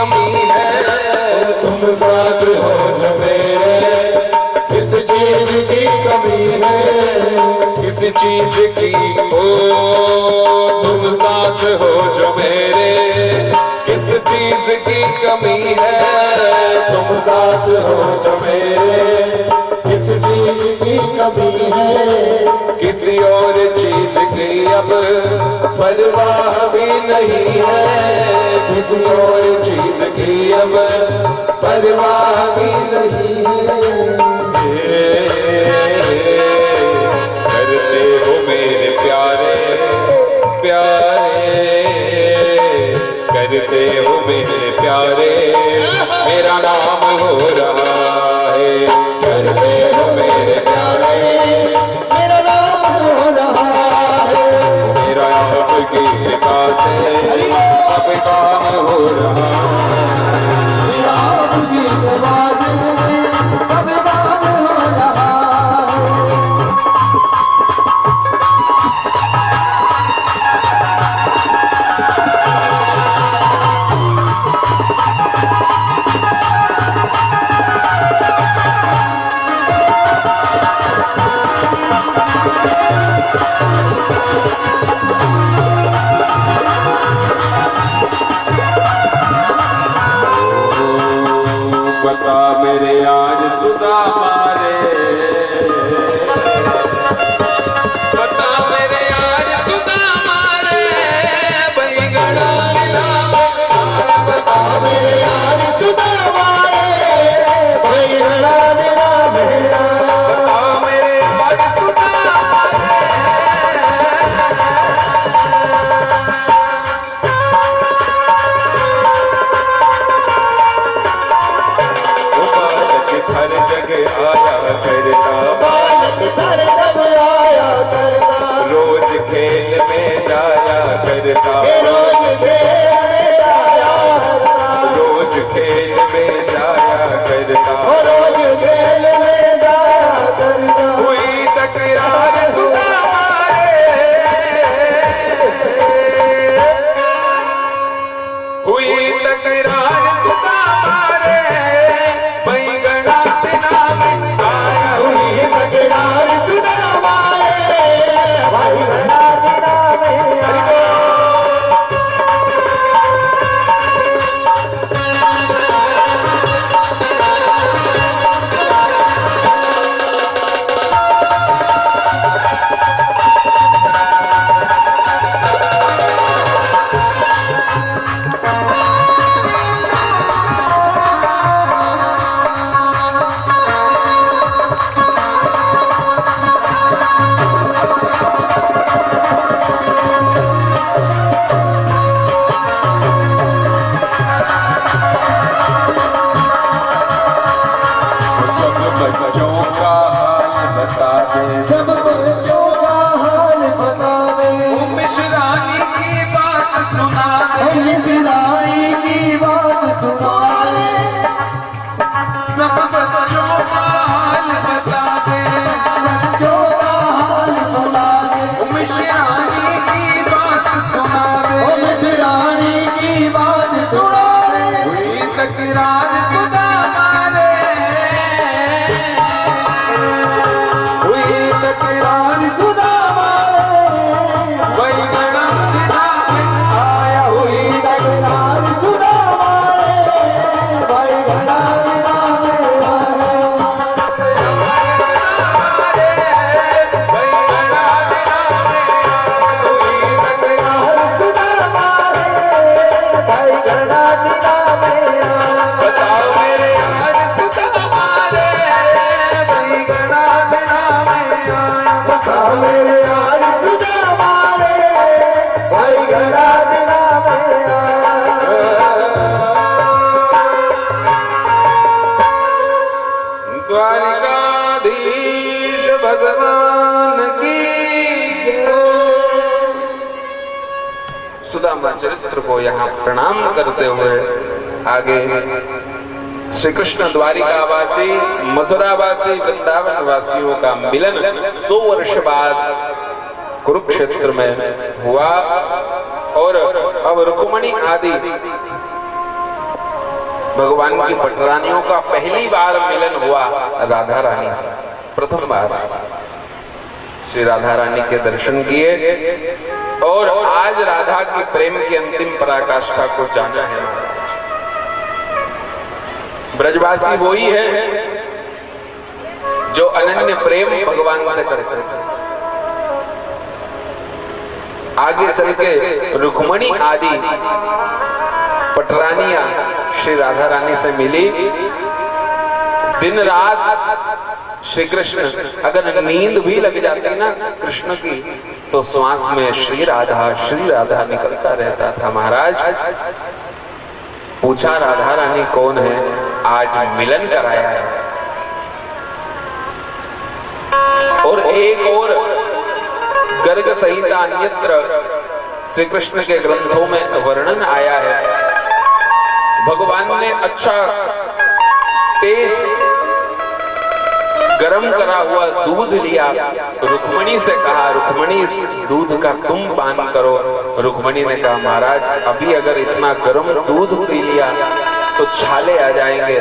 [SPEAKER 1] कमी है।
[SPEAKER 2] तुम साथ हो जो मेरे, किस चीज की कमी है?
[SPEAKER 1] किसी चीज की हो, तुम साथ हो जो मेरे, किस चीज की कमी है।
[SPEAKER 2] तुम साथ हो जो मेरे, किस चीज की कमी है?
[SPEAKER 1] किसी और चीज की अब परवाह भी नहीं है।
[SPEAKER 2] किसी और चीज की अब परवाह भी नहीं है।
[SPEAKER 1] करते हो मेरे प्यारे प्यारे, करते हो मेरे प्यारे, मेरा नाम हो रहा है।
[SPEAKER 2] करते हो मेरे प्यारे, मेरा नाम हो रहा है।
[SPEAKER 1] मेरा आपकी कृपा से अब काम हो रहा है।
[SPEAKER 2] मेरा आपकी कृपा से अब काम हो रहा है।
[SPEAKER 1] बता मेरे आज सुधा मारे, बता मेरे आज सुधा मारे, बैगड़ा दिला
[SPEAKER 2] बता मेरे यार सुधा मारे, बैगड़ा दिला मेरा।
[SPEAKER 1] बता मेरे आज सुधा हर जगह आया करता,
[SPEAKER 2] बालक हर जग आया करता,
[SPEAKER 1] रोज खेल में जाया करता,
[SPEAKER 2] रोज खेल में जाया करता,
[SPEAKER 1] रोज खेल में जाया करता।
[SPEAKER 2] रोज खेल में जाया करता।
[SPEAKER 1] हुई तकरार सुधा मारे, हुई तकरार सुधा मारे, बैगड़ा दिला में आया।
[SPEAKER 2] हुई तकरार सुधा मारे, बैगड़ा दिला मेरा।
[SPEAKER 1] सब बच्चों का हाल बता दे,
[SPEAKER 2] सब बच्चों का हाल बता दे,
[SPEAKER 1] मिश्रानी की बात सुना दे।
[SPEAKER 2] हम बिलाई की बात सुना दे।
[SPEAKER 1] सब बच्चों का हाल बता दे,
[SPEAKER 2] बच्चों का हाल बता दे,
[SPEAKER 1] मिश्रानी की बात सुना दे।
[SPEAKER 2] हम बिलाई की बात सुना दे।
[SPEAKER 1] हुई तकरार सुधा मारे, हुई तकरार
[SPEAKER 2] सुधा मारे,
[SPEAKER 1] बैगड़ा दिला में आया। हुई
[SPEAKER 2] तकरार सुधा मारे, बैगड़ा दिला मेरा।
[SPEAKER 1] बैगड़ा दिला में हुई तकरार।
[SPEAKER 2] सुधा मारे, बैगड़ा दिला मेरा।
[SPEAKER 1] बताओ मेरे आज सुधा मारे, बैगड़ा दिला में आया।
[SPEAKER 2] बता मेरे यार सुधा मारे, बैगड़ा दिला मेरा।
[SPEAKER 1] द्वारिकाधीश भगवान की सुदामा चरित्र को यहाँ प्रणाम करते हुए आगे श्री कृष्ण द्वारिकावासी, मथुरावासी, वृंदावन वासियों का मिलन 100 वर्ष बाद कुरुक्षेत्र में हुआ और अब रुक्मिणी आदि भगवान की पटरानियों का पहली बार मिलन हुआ राधा रानी से। प्रथम बार श्री राधा रानी के दर्शन किए और आज राधा की प्रेम की अंतिम पराकाष्ठा को जाना है। ब्रजवासी वही है जो अनन्य प्रेम भगवान से करते हैं। आगे चल के रुक्मणी आदि पटरानियां श्री राधा रानी से मिली। दिन रात श्री कृष्ण, अगर नींद भी लग जाती ना कृष्ण की, तो श्वास में श्री राधा निकलता रहता था। महाराज पूछा राधा रानी कौन है, आज मिलन कराया है। और एक और गर्ग संहिता अन्यत्र श्री कृष्ण के ग्रंथों में वर्णन आया है। भगवान ने अच्छा तेज गरम करा हुआ दूध लिया, रुक्मणी से कहा रुक्मणी इस दूध का तुम पान करो। रुक्मणी ने कहा महाराज अभी अगर इतना गरम दूध पी लिया तो छाले आ जाएंगे।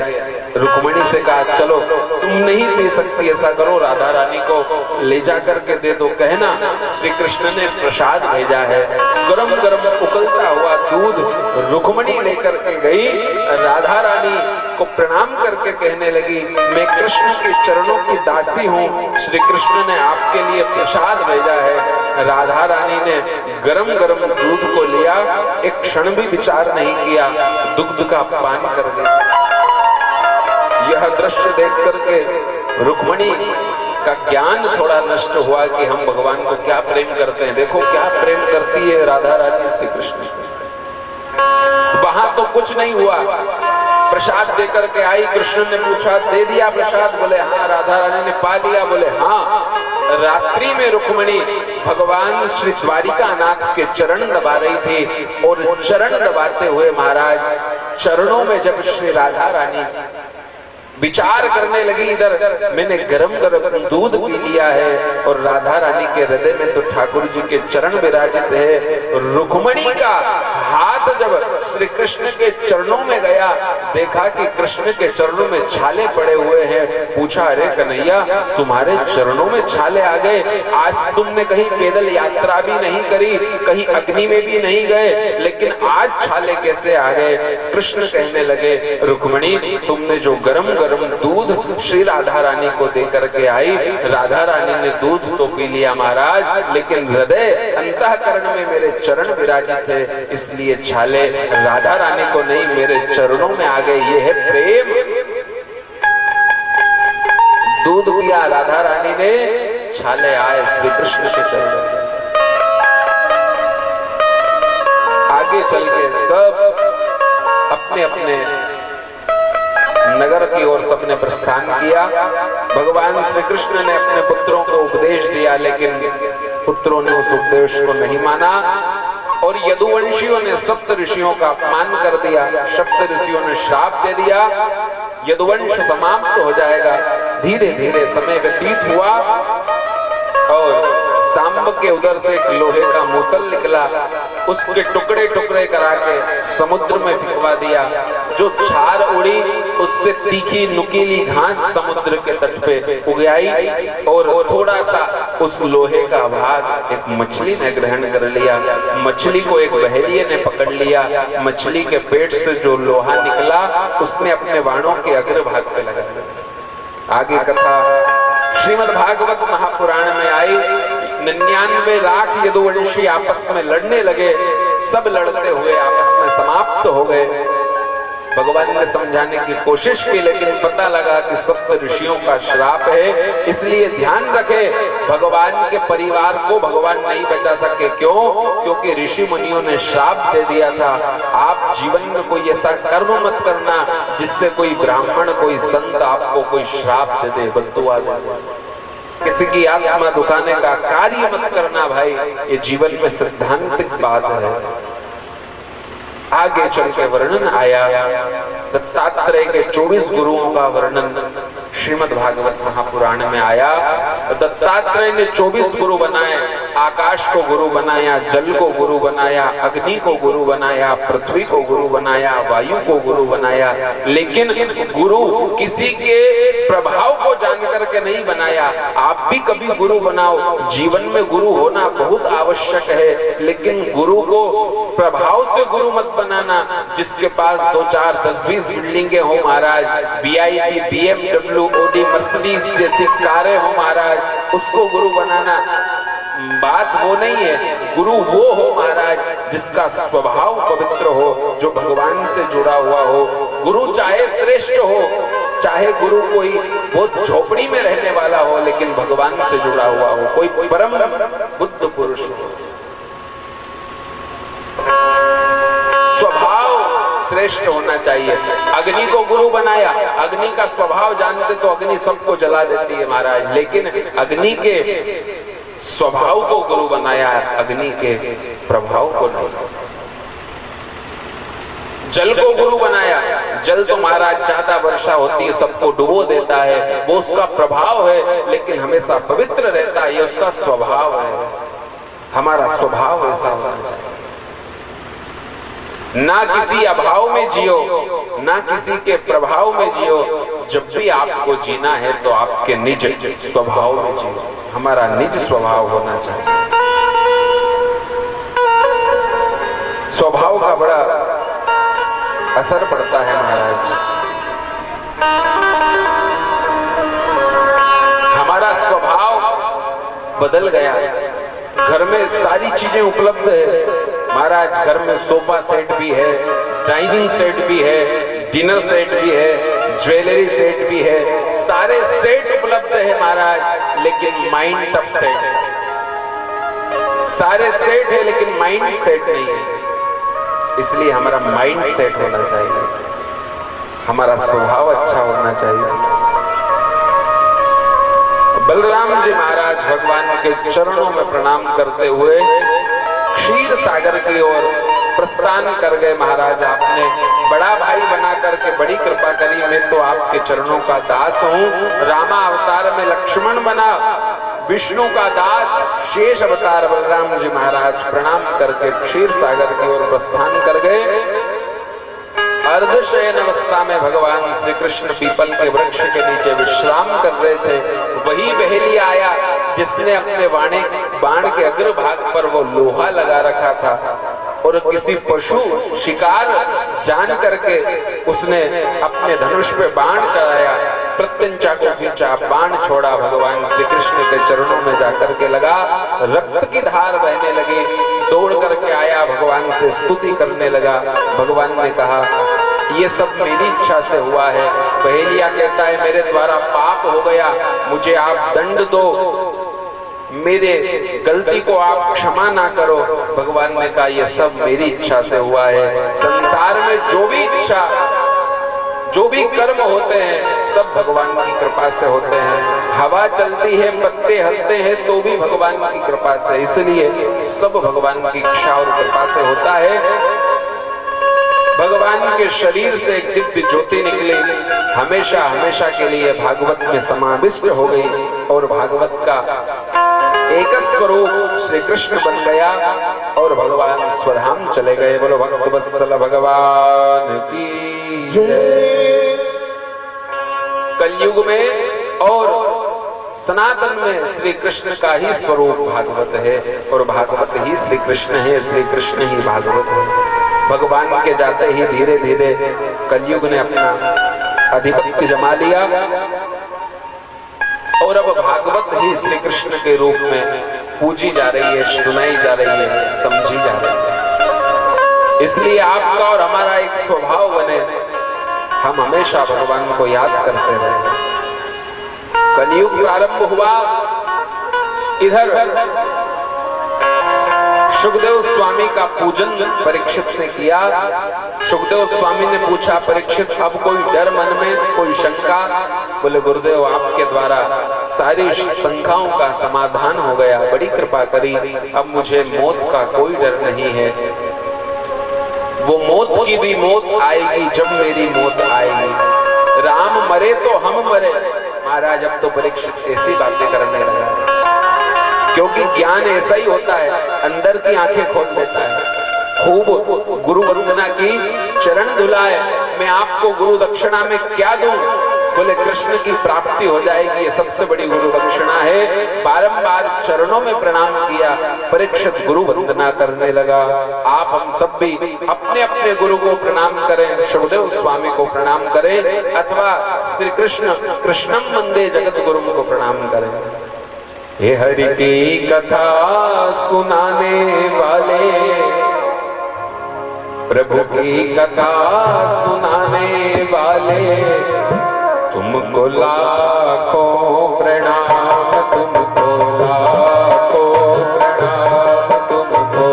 [SPEAKER 1] रुक्मणी से कहा चलो तुम नहीं पी सकती, ऐसा करो राधा रानी को ले जा करके दे दो, कहना श्री कृष्ण ने प्रसाद भेजा है। गरम गरम उकलता हुआ दूध रुक्मणी लेकर के गई। राधा रानी को प्रणाम करके कहने लगी मैं कृष्ण के चरणों की दासी हूँ, श्री कृष्ण ने आपके लिए प्रसाद भेजा है। राधा रानी ने गरम गरम दूध को लिया, एक क्षण भी विचार नहीं किया, दुग्ध का पान कर दिया। यह दृश्य देख करके रुक्मणी का ज्ञान थोड़ा नष्ट हुआ कि हम भगवान को क्या प्रेम करते हैं। देखो क्या प्रेम करती है राधा रानी श्री कृष्ण। वहां तो कुछ नहीं हुआ, प्रसाद देकर के आई। कृष्ण ने पूछा दे दिया प्रसाद, बोले हाँ। राधा रानी ने पा लिया, बोले हाँ। रात्रि में रुक्मणी भगवान श्री द्वारिकानाथ के चरण दबा रही थी और चरण दबाते हुए महाराज चरणों में जब श्री राधा रानी विचार करने लगी, इधर मैंने गरम गरम दूध पी लिया है और राधा रानी के हृदय में तो ठाकुर जी के चरण विराजित है। रुक्मणी का हाथ जब श्री कृष्ण के चरणों में गया, देखा कि कृष्ण के चरणों में छाले पड़े हुए हैं। पूछा अरे कन्हैया तुम्हारे चरणों में छाले आ गए, आज तुमने कहीं पैदल यात्रा भी नहीं करी, कहीं अग्नि में भी नहीं गए, लेकिन आज छाले कैसे आ गए। कृष्ण कहने लगे रुक्मणी तुमने जो गरम गरम दूध श्री राधा रानी को दे करके आई, राधा रानी ने दूध तो पी लिया महाराज, लेकिन हृदय अंतःकरण में मेरे चरण विराजित है, इसलिए छाले राधा रानी को नहीं मेरे चरणों में आ गए। ये है प्रेम। दूध पिया राधा रानी ने, छाले आए श्री कृष्ण के चरणों में। आगे चल के सब अपने अपने नगर की ओर सबने प्रस्थान किया। भगवान श्री कृष्ण ने अपने पुत्रों को उपदेश दिया, लेकिन पुत्रों ने उस उपदेश को नहीं माना और यदुवंशियों ने सप्त ऋषियों का अपमान कर दिया। सप्त ऋषियों ने श्राप दे दिया, यदुवंश समाप्त हो जाएगा। धीरे धीरे समय व्यतीत हुआ और सांब के उधर से एक लोहे का मूसल निकला, उसके टुकड़े टुकड़े करा के समुद्र में फिकवा दिया। जो छार उड़ी उससे तीखी नुकीली घास समुद्र के तट पे उग आई और थोड़ा सा उस लोहे का भाग एक मछली ने ग्रहण कर लिया। मछली को एक बहेलिये ने पकड़ लिया। मछली के पेट से जो लोहा निकला उसने अपने बाणों के अग्रभाग पे लगा दिया। आगे कथा श्रीमद् भागवत महापुराण में आई। 99 लाख यदुवंशी आपस में लड़ने लगे, सब लड़ते हुए आपस में समाप्त हो गए। भगवान ने समझाने की कोशिश की, लेकिन पता लगा कि सप्त ऋषियों का श्राप है, इसलिए ध्यान रखे भगवान के परिवार को भगवान नहीं बचा सके। क्यों? क्योंकि ऋषि मुनियों ने श्राप दे दिया था, आप जीवन में कोई ऐसा कर्म मत करना जिससे कोई ब्राह्मण कोई संत आपको कोई श्राप दे दे, बद्दुआ दे। किसी की आत्मा दुखाने का कार्य मत करना भाई, ये जीवन में सिद्धांतिक बात है। आगे चल के वर्णन आया, दत्तात्रेय के 24 गुरुओं का वर्णन श्रीमद् भागवत महापुराण में आया। दत्तात्रेय ने 24 गुरु बनाए। आकाश को गुरु बनाया, जल को गुरु बनाया, अग्नि को गुरु बनाया, पृथ्वी को गुरु बनाया, वायु को गुरु बनाया, लेकिन गुरु किसी के प्रभाव को जान करके नहीं बनाया। आप भी कभी गुरु बनाओ। जीवन में गुरु होना बहुत आवश्यक है, लेकिन गुरु को प्रभाव से गुरु मत बनाना। जिसके पास 2, 4, 10, 20 बिल्डिंगे हो महाराज, VIP, BMW, Audi, मर्सिडीज जैसी कारें हो महाराज, उसको गुरु बनाना बात वो नहीं है। गुरु वो हो महाराज जिसका स्वभाव पवित्र हो, जो भगवान से जुड़ा हुआ हो। गुरु चाहे श्रेष्ठ हो, चाहे गुरु कोई बहुत झोपड़ी में रहने वाला हो, लेकिन भगवान से जुड़ा हुआ हो, कोई परम बुद्ध पुरुष हो। स्वभाव श्रेष्ठ होना चाहिए। अग्नि को गुरु बनाया, अग्नि का स्वभाव जानते तो अग्नि सबको जला देती है महाराज, लेकिन अग्नि के स्वभाव को गुरु बनाया, अग्नि के प्रभाव को नहीं। जल को गुरु बनाया, जल तो महाराज ज्यादा वर्षा होती है सबको डुबो देता है, वो उसका प्रभाव है, लेकिन हमेशा पवित्र रहता है, ये उसका स्वभाव है। हमारा स्वभाव ऐसा होना चाहिए। ना किसी अभाव में जियो, ना किसी के प्रभाव में जियो। जब भी आपको जीना है तो आपके निज स्वभाव में जियो। हमारा निज स्वभाव होना चाहिए। स्वभाव का बड़ा असर पड़ता है महाराज। हमारा स्वभाव बदल गया, घर में सारी चीजें उपलब्ध है महाराज। घर में सोफा सेट भी है, डाइनिंग सेट भी है, डिनर सेट भी है, ज्वेलरी सेट भी है, सारे सेट उपलब्ध है महाराज, लेकिन माइंड टफ सेट है। सारे सेट है लेकिन माइंड सेट नहीं है। इसलिए हमारा माइंड सेट होना चाहिए, हमारा स्वभाव अच्छा होना चाहिए। बलराम जी महाराज भगवान के चरणों में प्रणाम करते हुए क्षीर सागर की ओर प्रस्थान कर गए। महाराज आपने बड़ा भाई बना करके बड़ी कृपा करी, मैं तो आपके चरणों का दास हूँ। रामा अवतार में लक्ष्मण बना, विष्णु का दास शेष अवतार बलराम जी महाराज प्रणाम करके क्षीर सागर की ओर प्रस्थान कर गए। अर्धशयन अवस्था में भगवान श्री कृष्ण पीपल के वृक्ष के नीचे विश्राम कर रहे थे। वही बहेली आया जिसने अपने बाण के अग्रभाग पर वो लोहा लगा रखा था, और किसी पशु शिकार जान करके उसने अपने धनुष पे बाण चढ़ाया, प्रत्यंचा को खींचा, बाण छोड़ा, भगवान श्री कृष्ण के चरणों में जाकर के लगा। रक्त की धार बहने लगी, दौड़ करके आया, भगवान से स्तुति करने लगा। भगवान ने कहा ये सब मेरी इच्छा से हुआ है। बहेलिया कहता है मेरे द्वारा पाप हो गया, मुझे आप दंड दो, मेरे गलती को आप क्षमा ना करो। भगवान ने कहा ये सब मेरी इच्छा से हुआ है। संसार में जो भी इच्छा, जो भी कर्म होते हैं सब भगवान की कृपा से होते हैं। हवा चलती है, पत्ते हिलते हैं तो भी भगवान की कृपा से, इसलिए सब भगवान की इच्छा और कृपा से होता है। भगवान के शरीर से एक दिव्य ज्योति निकली, हमेशा हमेशा के लिए भागवत में समाविष्ट हो गई, और भागवत का एक स्वरूप श्री कृष्ण बन गया, और भगवान स्वधाम चले गए। बोलो भक्तवत्सल भगवान की जय। कलयुग में और सनातन में श्री कृष्ण का ही स्वरूप भागवत है, और भागवत ही श्री कृष्ण है, श्री कृष्ण ही भागवत है। भगवान के जाते ही धीरे धीरे कलयुग ने अपना आधिपत्य जमा लिया, और अब भागवत ही श्री कृष्ण के रूप में पूजी जा रही है, सुनाई जा रही है, समझी जा रही है। इसलिए आपका और हमारा एक स्वभाव बने, हम हमेशा भगवान को याद करते रहे। कलयुग प्रारंभ हुआ, इधर सुखदेव स्वामी का पूजन परीक्षित ने किया। सुखदेव स्वामी ने पूछा परीक्षित अब कोई डर मन में, कोई शंका? बोले गुरुदेव आपके द्वारा सारी शंकाओं का समाधान हो गया, बड़ी कृपा करी, अब मुझे मौत का कोई डर नहीं है। वो मौत की भी मौत आएगी जब मेरी मौत आएगी। राम मरे तो हम मरे। महाराज अब तो परीक्षित ऐसी बातें करने लगा। क्योंकि ज्ञान ऐसा ही होता है, अंदर की आंखें खोल देता है। खूब गुरु वंदना की, चरण धुलाए, मैं आपको गुरु दक्षिणा में क्या दूं? बोले कृष्ण की प्राप्ति हो जाएगी, ये सबसे बड़ी गुरु दक्षिणा है। बारंबार चरणों में प्रणाम किया, परीक्षित गुरु वंदना करने लगा। आप हम सब भी अपने अपने गुरु को प्रणाम करें, सुखदेव स्वामी को प्रणाम करें, अथवा श्री कृष्ण कृष्णम वंदे जगत गुरु को प्रणाम करें। हे हरि की कथा सुनाने वाले, प्रभु की कथा सुनाने वाले, तुमको लाखों प्रणाम, तुमको लाखों प्रणाम, तुमको।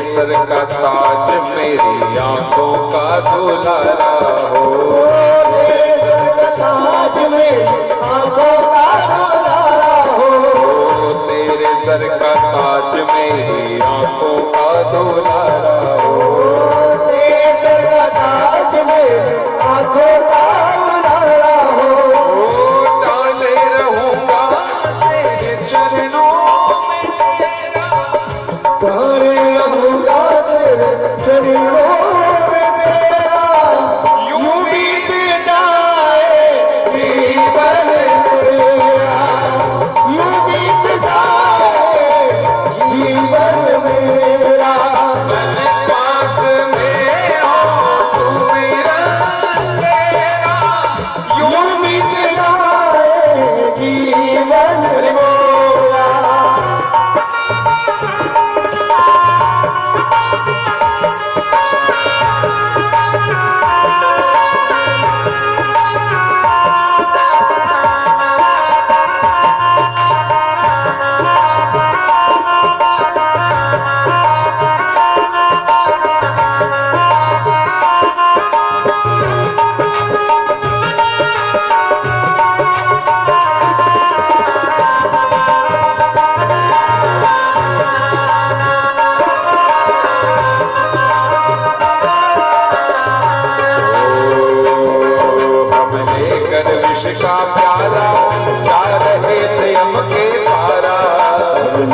[SPEAKER 1] सर का ताज मेरी आंखों का दुलारा हो,
[SPEAKER 2] तेरे सर का ताज मेरी आंखों का दुलारा हो,
[SPEAKER 1] तेरे सर का ताज मेरी आंखों का दुलारा हो,
[SPEAKER 2] तेरे सर का ताज मेरी आंखों का दुलारा हो,
[SPEAKER 1] डाले रहूंगा तेरे चरणों में तेरा,
[SPEAKER 2] डाले रहूंगा तेरे चरणों में तेरा, यूं बीत जाए जीवन मेरा, यूं बीत जाए जीवन मेरा,
[SPEAKER 1] मन पास में हो सुमिरन तेरा,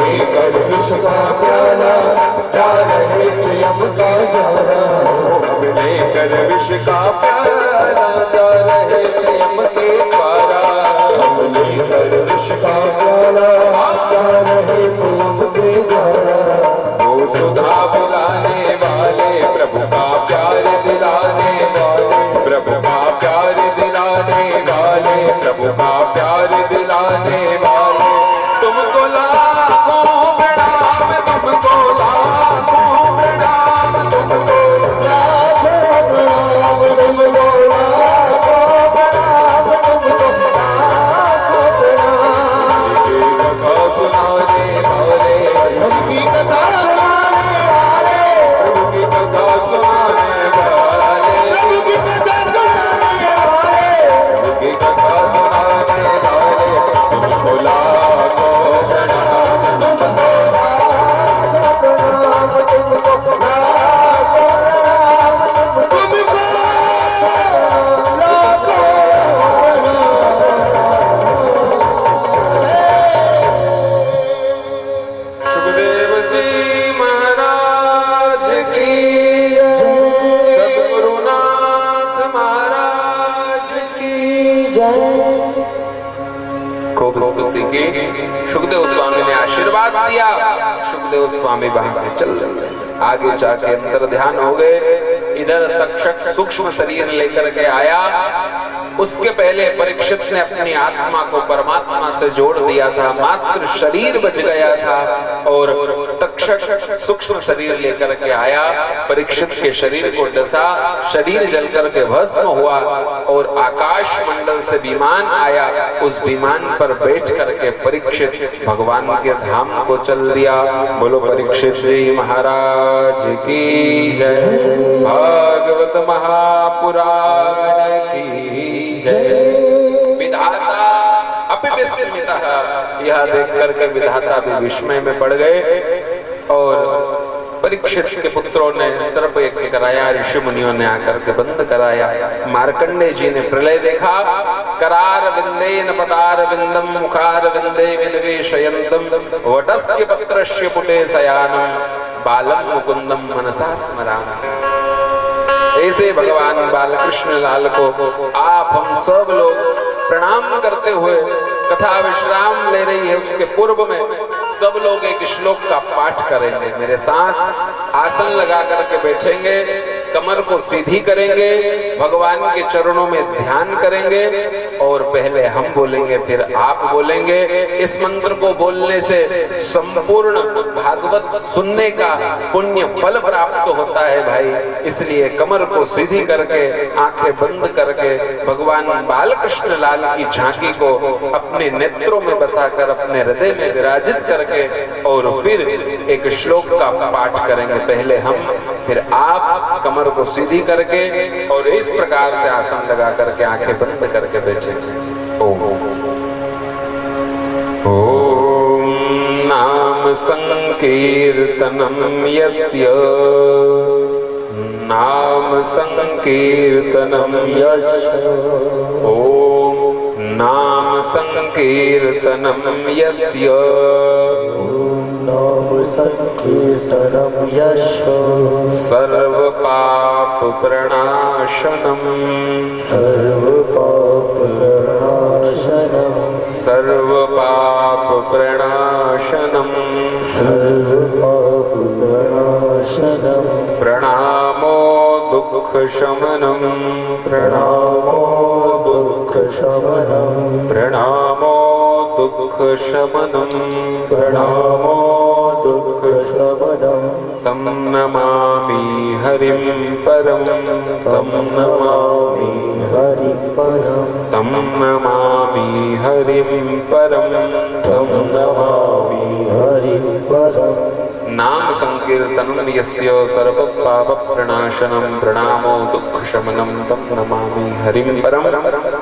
[SPEAKER 2] लेकर विष का प्याला जा रहे थे यम का द्वारा।
[SPEAKER 1] हम लेकर विष का प्याला जा रहे थे यम के द्वारा।
[SPEAKER 2] हम लेकर विष का प्याला जा रहे थे यम के द्वारा।
[SPEAKER 1] वो सुधा पिलाने वाले प्रभु का प्यार दिलाने वाले, प्रभु का प्यार दिलाने वाले, प्रभु का प्यार दिलाने वाले। तुमको लाखों प्रणाम, तुमको लाखों प्रणाम, तुमको
[SPEAKER 2] लाखों प्रणाम, तुमको लाखों प्रणाम, तुमको लाखों प्रणाम।
[SPEAKER 1] ये कथा सुनाने वाले,
[SPEAKER 2] उनकी कथा सुनाने वाले,
[SPEAKER 1] उनकी कथा सुनाने वाले,
[SPEAKER 2] उनकी कथा सुनाने वाले,
[SPEAKER 1] उनकी कथा सुनाने वाले। तुमको लाखों प्रणाम,
[SPEAKER 2] तुमको लाखों प्रणाम, तुमको लाखों प्रणाम, तुमको लाखों
[SPEAKER 1] सुखदेव जी महाराज की, सद्गुरुनाथ महाराज की खूब स्तुति की। सुखदेव स्वामी ने आशीर्वाद दिया। सुखदेव स्वामी वहां से चल गए, आगे जाके अंतर ध्यान हो गए। इधर तक्षक सूक्ष्म शरीर लेकर के आया। उसके पहले परीक्षित ने अपनी आत्मा को परमात्मा से जोड़ दिया था, मात्र शरीर बच गया था। और तक्षक सूक्ष्म शरीर लेकर के आया, परीक्षित के शरीर को डसा, शरीर जल करके भस्म हुआ और आकाश मंडल से विमान आया। उस विमान पर बैठ करके परीक्षित भगवान के धाम को चल दिया। बोलो परीक्षित जी महाराज की जय, भागवत महापुराण की जय। विधाता अपिविस्मितः, यह देख करके विधाता भी विस्मय में पड़ गए। और परीक्षित के पुत्रों ने सर्प यज्ञ कराया, ऋषि मुनियों ने आकर के बंद कराया। मार्कंडे जी ने प्रलय देखा। करार विंदेन पदार विंदम मुखार विंदे विनिवेशयन्तम वटस्य पत्रस्य पुटे शयानम बालम मुकुंदम मनसा स्मरामि। ऐसे भगवान बालकृष्ण लाल को आप हम सब लोग प्रणाम करते हुए कथा विश्राम ले रही है। उसके पूर्व में सब लोग एक श्लोक का पाठ करेंगे। मेरे साथ आसन लगा करके बैठेंगे, कमर को सीधी करेंगे, भगवान के चरणों में ध्यान करेंगे और पहले हम बोलेंगे फिर आप बोलेंगे। इस मंत्र को बोलने से संपूर्ण भागवत सुनने का पुण्य फल प्राप्त होता है भाई। इसलिए कमर को सीधी करके आंखें बंद करके भगवान बालकृष्ण लाल की झांकी को अपने नेत्रों में बसाकर अपने हृदय में विराजित करके और फिर एक श्लोक का पाठ करेंगे। पहले हम फिर आप, कमर को सीधी करके और इस प्रकार से आसन लगा करके आंखें बंद करके बैठे। ओम ओम नाम संकीर्तनम यस्य, नाम संकीर्तनम यस्य। ओम नाम संकीर्तनम यस्य,
[SPEAKER 2] नाम संकीर्तनम यस्य।
[SPEAKER 1] सर्व पाप प्रणाशनम,
[SPEAKER 2] सर्व पाप प्रणाशनम,
[SPEAKER 1] सर्व पाप प्रणाशनम,
[SPEAKER 2] सर्व पाप प्रणाशनम।
[SPEAKER 1] प्रणामो दुख शमनम,
[SPEAKER 2] प्रणामो दुख शमनम,
[SPEAKER 1] प्रणामो दुख शमनम,
[SPEAKER 2] प्रणामो दुख शमनम।
[SPEAKER 1] तम नमामि हरिं परम, तम नमामि,
[SPEAKER 2] हरि परम,
[SPEAKER 1] तम नमामि हरिं परम,
[SPEAKER 2] तम नमामि हरि परम।
[SPEAKER 1] नाम संकीर्तनम यस्य सर्व पाप प्रणाशनम, प्रणामो दुख शमनम, तम नमामि हरिं परम।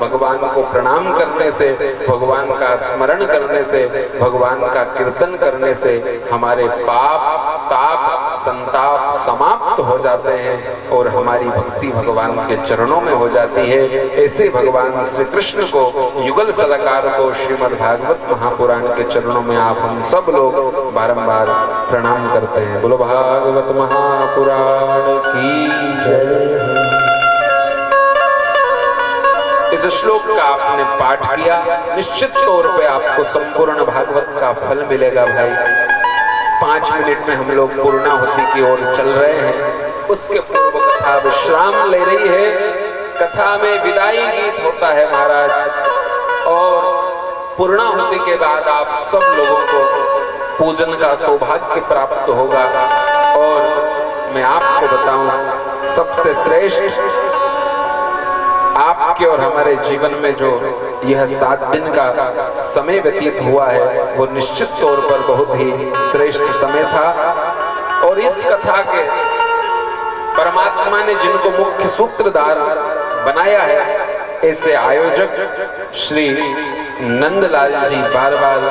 [SPEAKER 1] भगवान को प्रणाम करने से, भगवान का स्मरण करने से, भगवान का कीर्तन करने से हमारे पाप ताप संताप समाप्त हो जाते हैं और हमारी भक्ति भगवान के चरणों में हो जाती है। ऐसे भगवान श्री कृष्ण को, युगल सलाकार को श्रीमद् भागवत महापुराण के चरणों में आप हम सब लोग बारंबार प्रणाम करते हैं। बोलो भागवत महापुराण की जय। इस श्लोक का आपने पाठ किया, निश्चित तौर पे आपको संपूर्ण भागवत का फल मिलेगा भाई। 5 मिनट में हम लोग पूर्णाहुति की ओर चल रहे हैं। उसके पूर्व कथा विश्राम ले रही है। कथा में विदाई गीत होता है महाराज, और पूर्णाहुति के बाद आप सब लोगों को पूजन का सौभाग्य प्राप्त होगा। और मैं आपको बताऊं, सबसे श्रेष्ठ आपके और हमारे जीवन में जो यह 7 दिन का समय व्यतीत हुआ है, वो निश्चित तौर पर बहुत ही श्रेष्ठ समय था। और इस कथा के परमात्मा ने जिनको मुख्य सूत्रधार बनाया है, ऐसे आयोजक श्री नंदलाल जी बारवाल,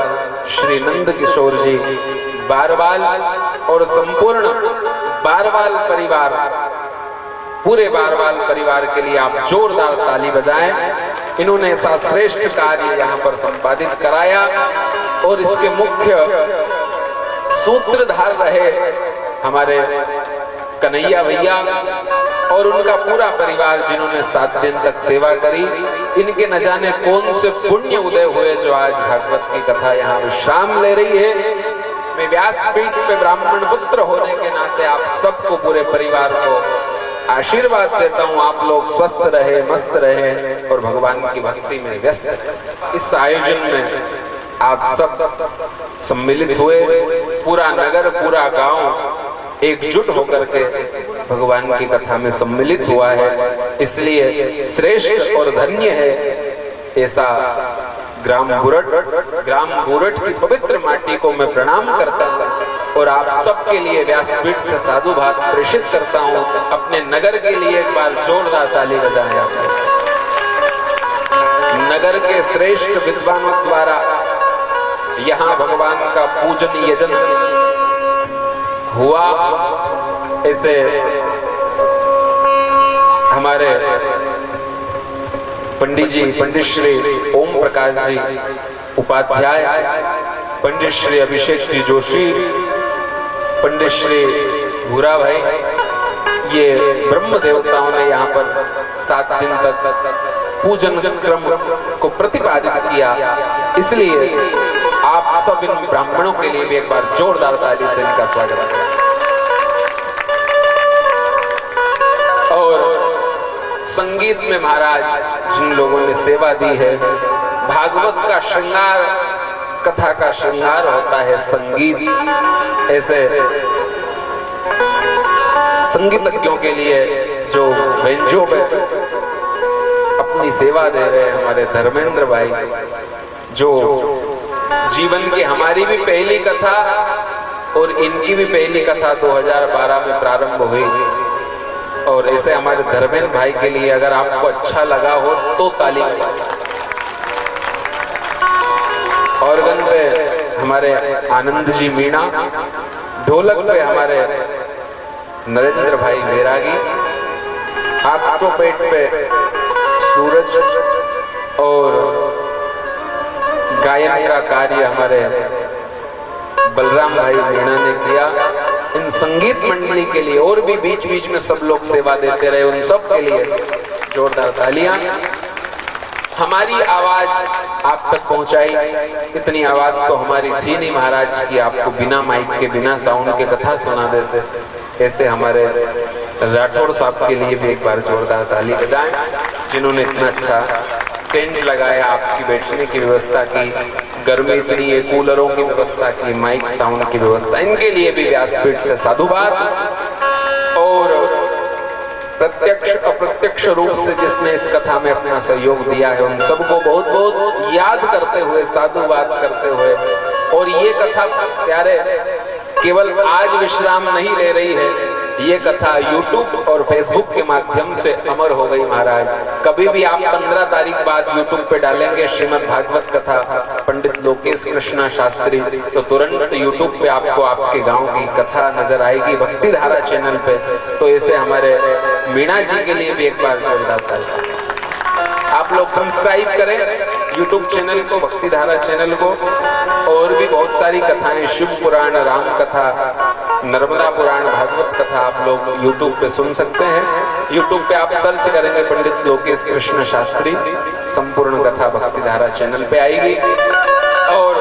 [SPEAKER 1] श्री नंद किशोर जी बारवाल और संपूर्ण बारवाल परिवार, पूरे बारवाल परिवार के लिए आप जोरदार ताली बजाएं। इन्होंने ऐसा श्रेष्ठ कार्य यहाँ पर संपादित कराया और इसके मुख्य सूत्रधार रहे हमारे कन्हैया भैया और उनका पूरा परिवार, जिन्होंने 7 दिन तक सेवा करी। इनके न जाने कौन से पुण्य उदय हुए जो आज भागवत की कथा यहाँ विश्राम ले रही है। मैं व्यासपीठ पे ब्राह्मण पुत्र होने के नाते आप सबको, पूरे परिवार को आशीर्वाद देता हूँ। आप लोग स्वस्थ रहे, मस्त रहे और भगवान की भक्ति में व्यस्त रहे। इस आयोजन में आप सब सम्मिलित हुए, पूरा नगर, पूरा गांव एकजुट होकर के भगवान की कथा में सम्मिलित हुआ है। इसलिए श्रेष्ठ और धन्य है ऐसा ग्राम बुरट की पवित्र माटी को मैं प्रणाम करता हूँ और आप सबके लिए व्यासपीठ से साधुवाद प्रेषित करता हूँ। अपने नगर के लिए एक बार जोरदार ताली बजाएं। नगर के श्रेष्ठ विद्वानों द्वारा यहाँ भगवान का पूजन यजन हुआ। ऐसे हमारे पंडित जी, पंडित श्री ओम प्रकाश जी उपाध्याय, पंडित श्री अभिषेक जी जोशी, पंडित श्री भूरा भाई, ये ब्रह्म देवताओं ने यहाँ पर 7 दिन तक पूजन क्रम को प्रतिपादित किया। इसलिए आप सब इन ब्राह्मणों के लिए भी एक बार जोरदार ताली से इनका स्वागत करें। और संगीत में महाराज जिन लोगों ने सेवा दी है, भागवत का श्रृंगार, कथा का श्रृंगार होता है संगीत। ऐसे संगीतज्ञों के लिए जो बेंचों पे अपनी सेवा दे रहे हैं हमारे धर्मेंद्र भाई, जो जीवन की हमारी भी पहली कथा और इनकी भी पहली कथा 2012 में प्रारंभ हुई। और ऐसे हमारे धर्मेंद्र भाई के लिए अगर आपको अच्छा लगा हो तो ताली बजाएं। ऑर्गन पे हमारे आनंद जी मीणा, ढोलक पे हमारे नरेंद्र भाई बैरागी, ऑक्टोपेट पे सूरज और गायन का कार्य हमारे बलराम भाई मीणा ने किया। इन संगीत मंडली के लिए और भी बीच बीच में सब लोग सेवा देते रहे, उन सब के लिए जोरदार तालियां। हमारी आवाज आप तक पहुंचाई, इतनी आवाज तो हमारी थी नहीं महाराज की आपको बिना माइक के, बिना साउंड के कथा सुना देते। ऐसे हमारे राठौड़ साहब के लिए भी एक बार जोरदार ताली बजाएं, जिन्होंने इतना अच्छा टेंट लगाया, आपकी बैठने की व्यवस्था की, गर्मी इतनी है, कूलरों की व्यवस्था की, माइक साउंड की व्यवस्था, इनके लिए भी व्यासपीठ से साधुवाद। और प्रत्यक्ष अप्रत्यक्ष रूप से जिसने इस कथा में अपना सहयोग दिया है, उन सबको बहुत बहुत याद करते हुए, साधुवाद करते हुए। और ये कथा प्यारे केवल आज विश्राम नहीं ले रही है, ये कथा YouTube और Facebook के माध्यम से अमर हो गई महाराज। कभी भी आप 15 तारीख बाद YouTube पे डालेंगे श्रीमद् भागवत कथा पंडित लोकेश कृष्णा शास्त्री, तो तुरंत YouTube पे आपको आपके गांव की कथा नजर आएगी भक्ति धारा चैनल पे। तो ऐसे हमारे मीणा जी के लिए भी एक बार जोरदार ताली। आप लोग सब्सक्राइब करें YouTube चैनल को, भक्ति धारा चैनल को। और भी बहुत सारी कथाएं, शिव पुराण, राम कथा, नर्मदा पुराण, भागवत कथा आप लोग YouTube पे सुन सकते हैं। YouTube पे आप सर्च करेंगे पंडित लोकेश कृष्ण शास्त्री, संपूर्ण कथा भक्ति धारा चैनल पे आएगी। और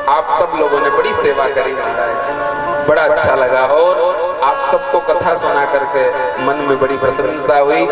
[SPEAKER 1] आप सब लोगों ने बड़ी सेवा करी महाराज, बड़ा अच्छा लगा। और आप सबको कथा सुना करके मन में बड़ी प्रसन्नता हुई।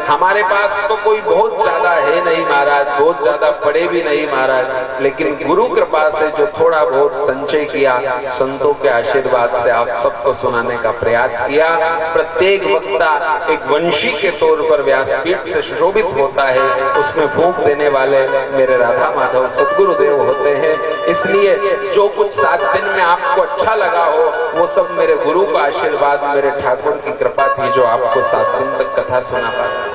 [SPEAKER 1] हमारे पास तो कोई बहुत ज्यादा है नहीं महाराज, बहुत ज्यादा पड़े भी नहीं महाराज, लेकिन गुरु कृपा से जो थोड़ा बहुत संचय किया, संतों के आशीर्वाद से आप सबको सुनाने का प्रयास किया। प्रत्येक वक्ता एक वंशी के तौर पर व्यासपीठ से सुशोभित होता है, उसमें फूंक देने वाले मेरे राधा माधव सदगुरुदेव होते हैं। इसलिए जो कुछ 7 दिन में आपको अच्छा लगा हो, वो सब मेरे गुरु का आशीर्वाद, मेरे ठाकुर की कृपा थी जो आपको 7 दिन तक कथा सुना पाया।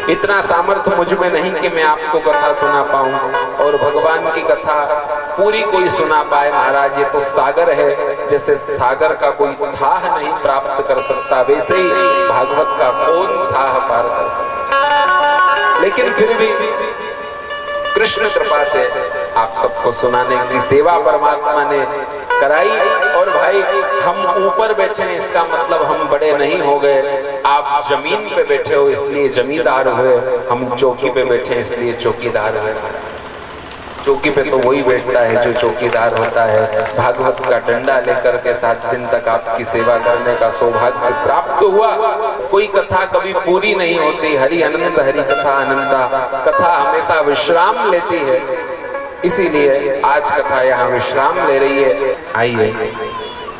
[SPEAKER 1] इतना सामर्थ्य मुझ में नहीं कि मैं आपको कथा सुना पाऊं और भगवान की कथा पूरी कोई सुना पाए महाराज। ये तो सागर है, जैसे सागर का कोई थाह नहीं प्राप्त कर सकता, वैसे ही भागवत का कौन थाह पार कर सकता। लेकिन फिर भी कृष्ण कृपा से आप सबको सुनाने की सेवा परमात्मा ने कराई। और भाई हम ऊपर बैठे हैं, इसका मतलब हम बड़े नहीं हो गए। आप जमीन पे बैठे हो इसलिए जमींदार हुए, हम चौकी पे बैठे इसलिए चौकीदार हुए। चौकी पे तो वही बैठता है जो चौकीदार होता है। भागवत का डंडा लेकर के 7 दिन तक आपकी सेवा करने का सौभाग्य प्राप्त हुआ। कोई कथा कभी पूरी नहीं होती, हरि अनंत हरि कथा अनंता। कथा हमेशा विश्राम लेती है, इसीलिए आज कथा यहाँ विश्राम ले रही है। आइए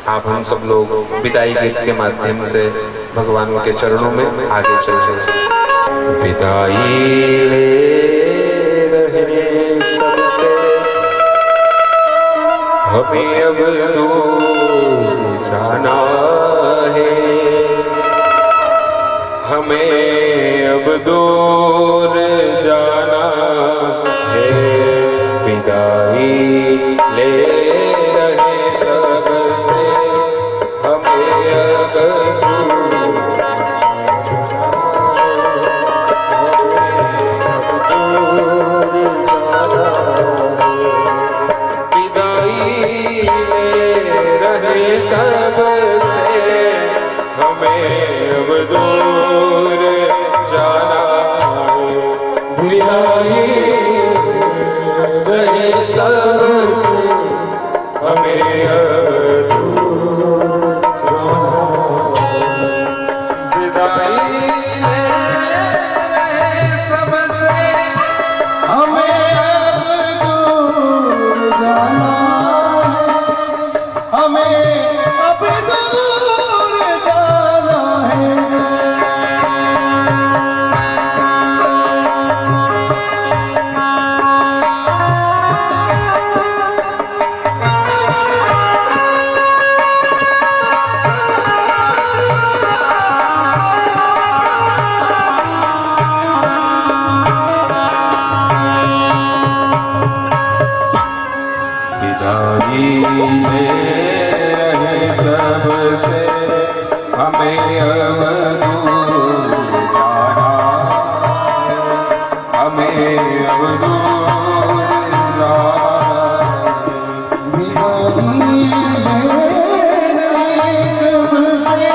[SPEAKER 1] आप हम सब लोग विदाई गीत के माध्यम से भगवान के चरणों में आगे चलें। विदाई ले रहे सबसे हमें अब दूर जाना है, हमें अब दूर जाना है। विदाई ले रहे सबसे हमें अब दूर जाना है। विदाई ले रहे सबसे हमें अब दूर जाना है। विदाई रहे सब हमें अब दूर जाना। विदाई ले रहे सबसे हमें अब दूर जाना है, हमें अब दूर जाना है। ले रहे सबसे हमें अब दूर जाना है, हमें अब दूर जाना है। विदाई ले रहे सबसे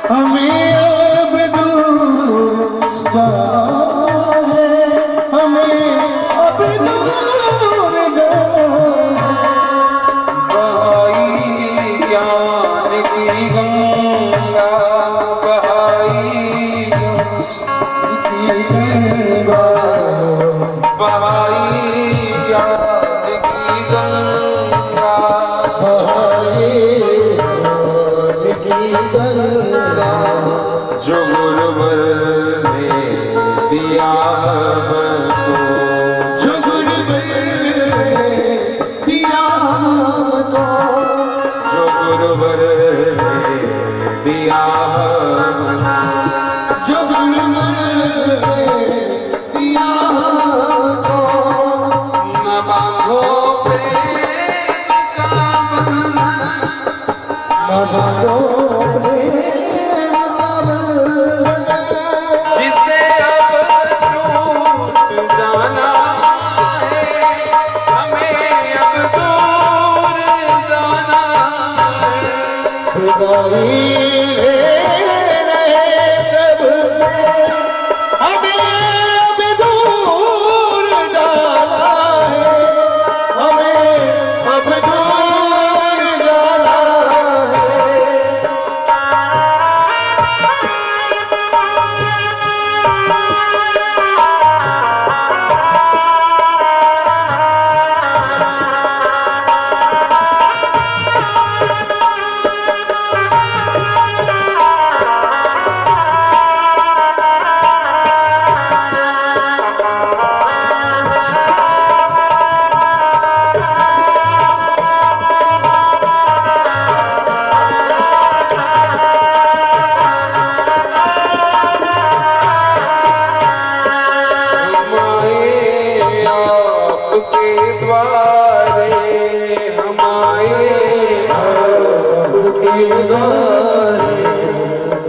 [SPEAKER 1] हमें अब दूर जाना है, हमें अब दूर जाना है। ज्ञान की गंगा बहाई, बहाई ज्ञान की गंगा, बहाई ज्ञान की गंगा। जो गुरुवर ने दिया हमको, जो गुरुवर ने दिया हमको, जो गुरुवर ने बियाह बना।
[SPEAKER 2] जो दिया को
[SPEAKER 1] न बांधो प्रेम का बंधन,
[SPEAKER 2] मनो प्रेम
[SPEAKER 1] जिसे अब टूट जाना है, हमें अब दूर जाना है।
[SPEAKER 2] खुदाई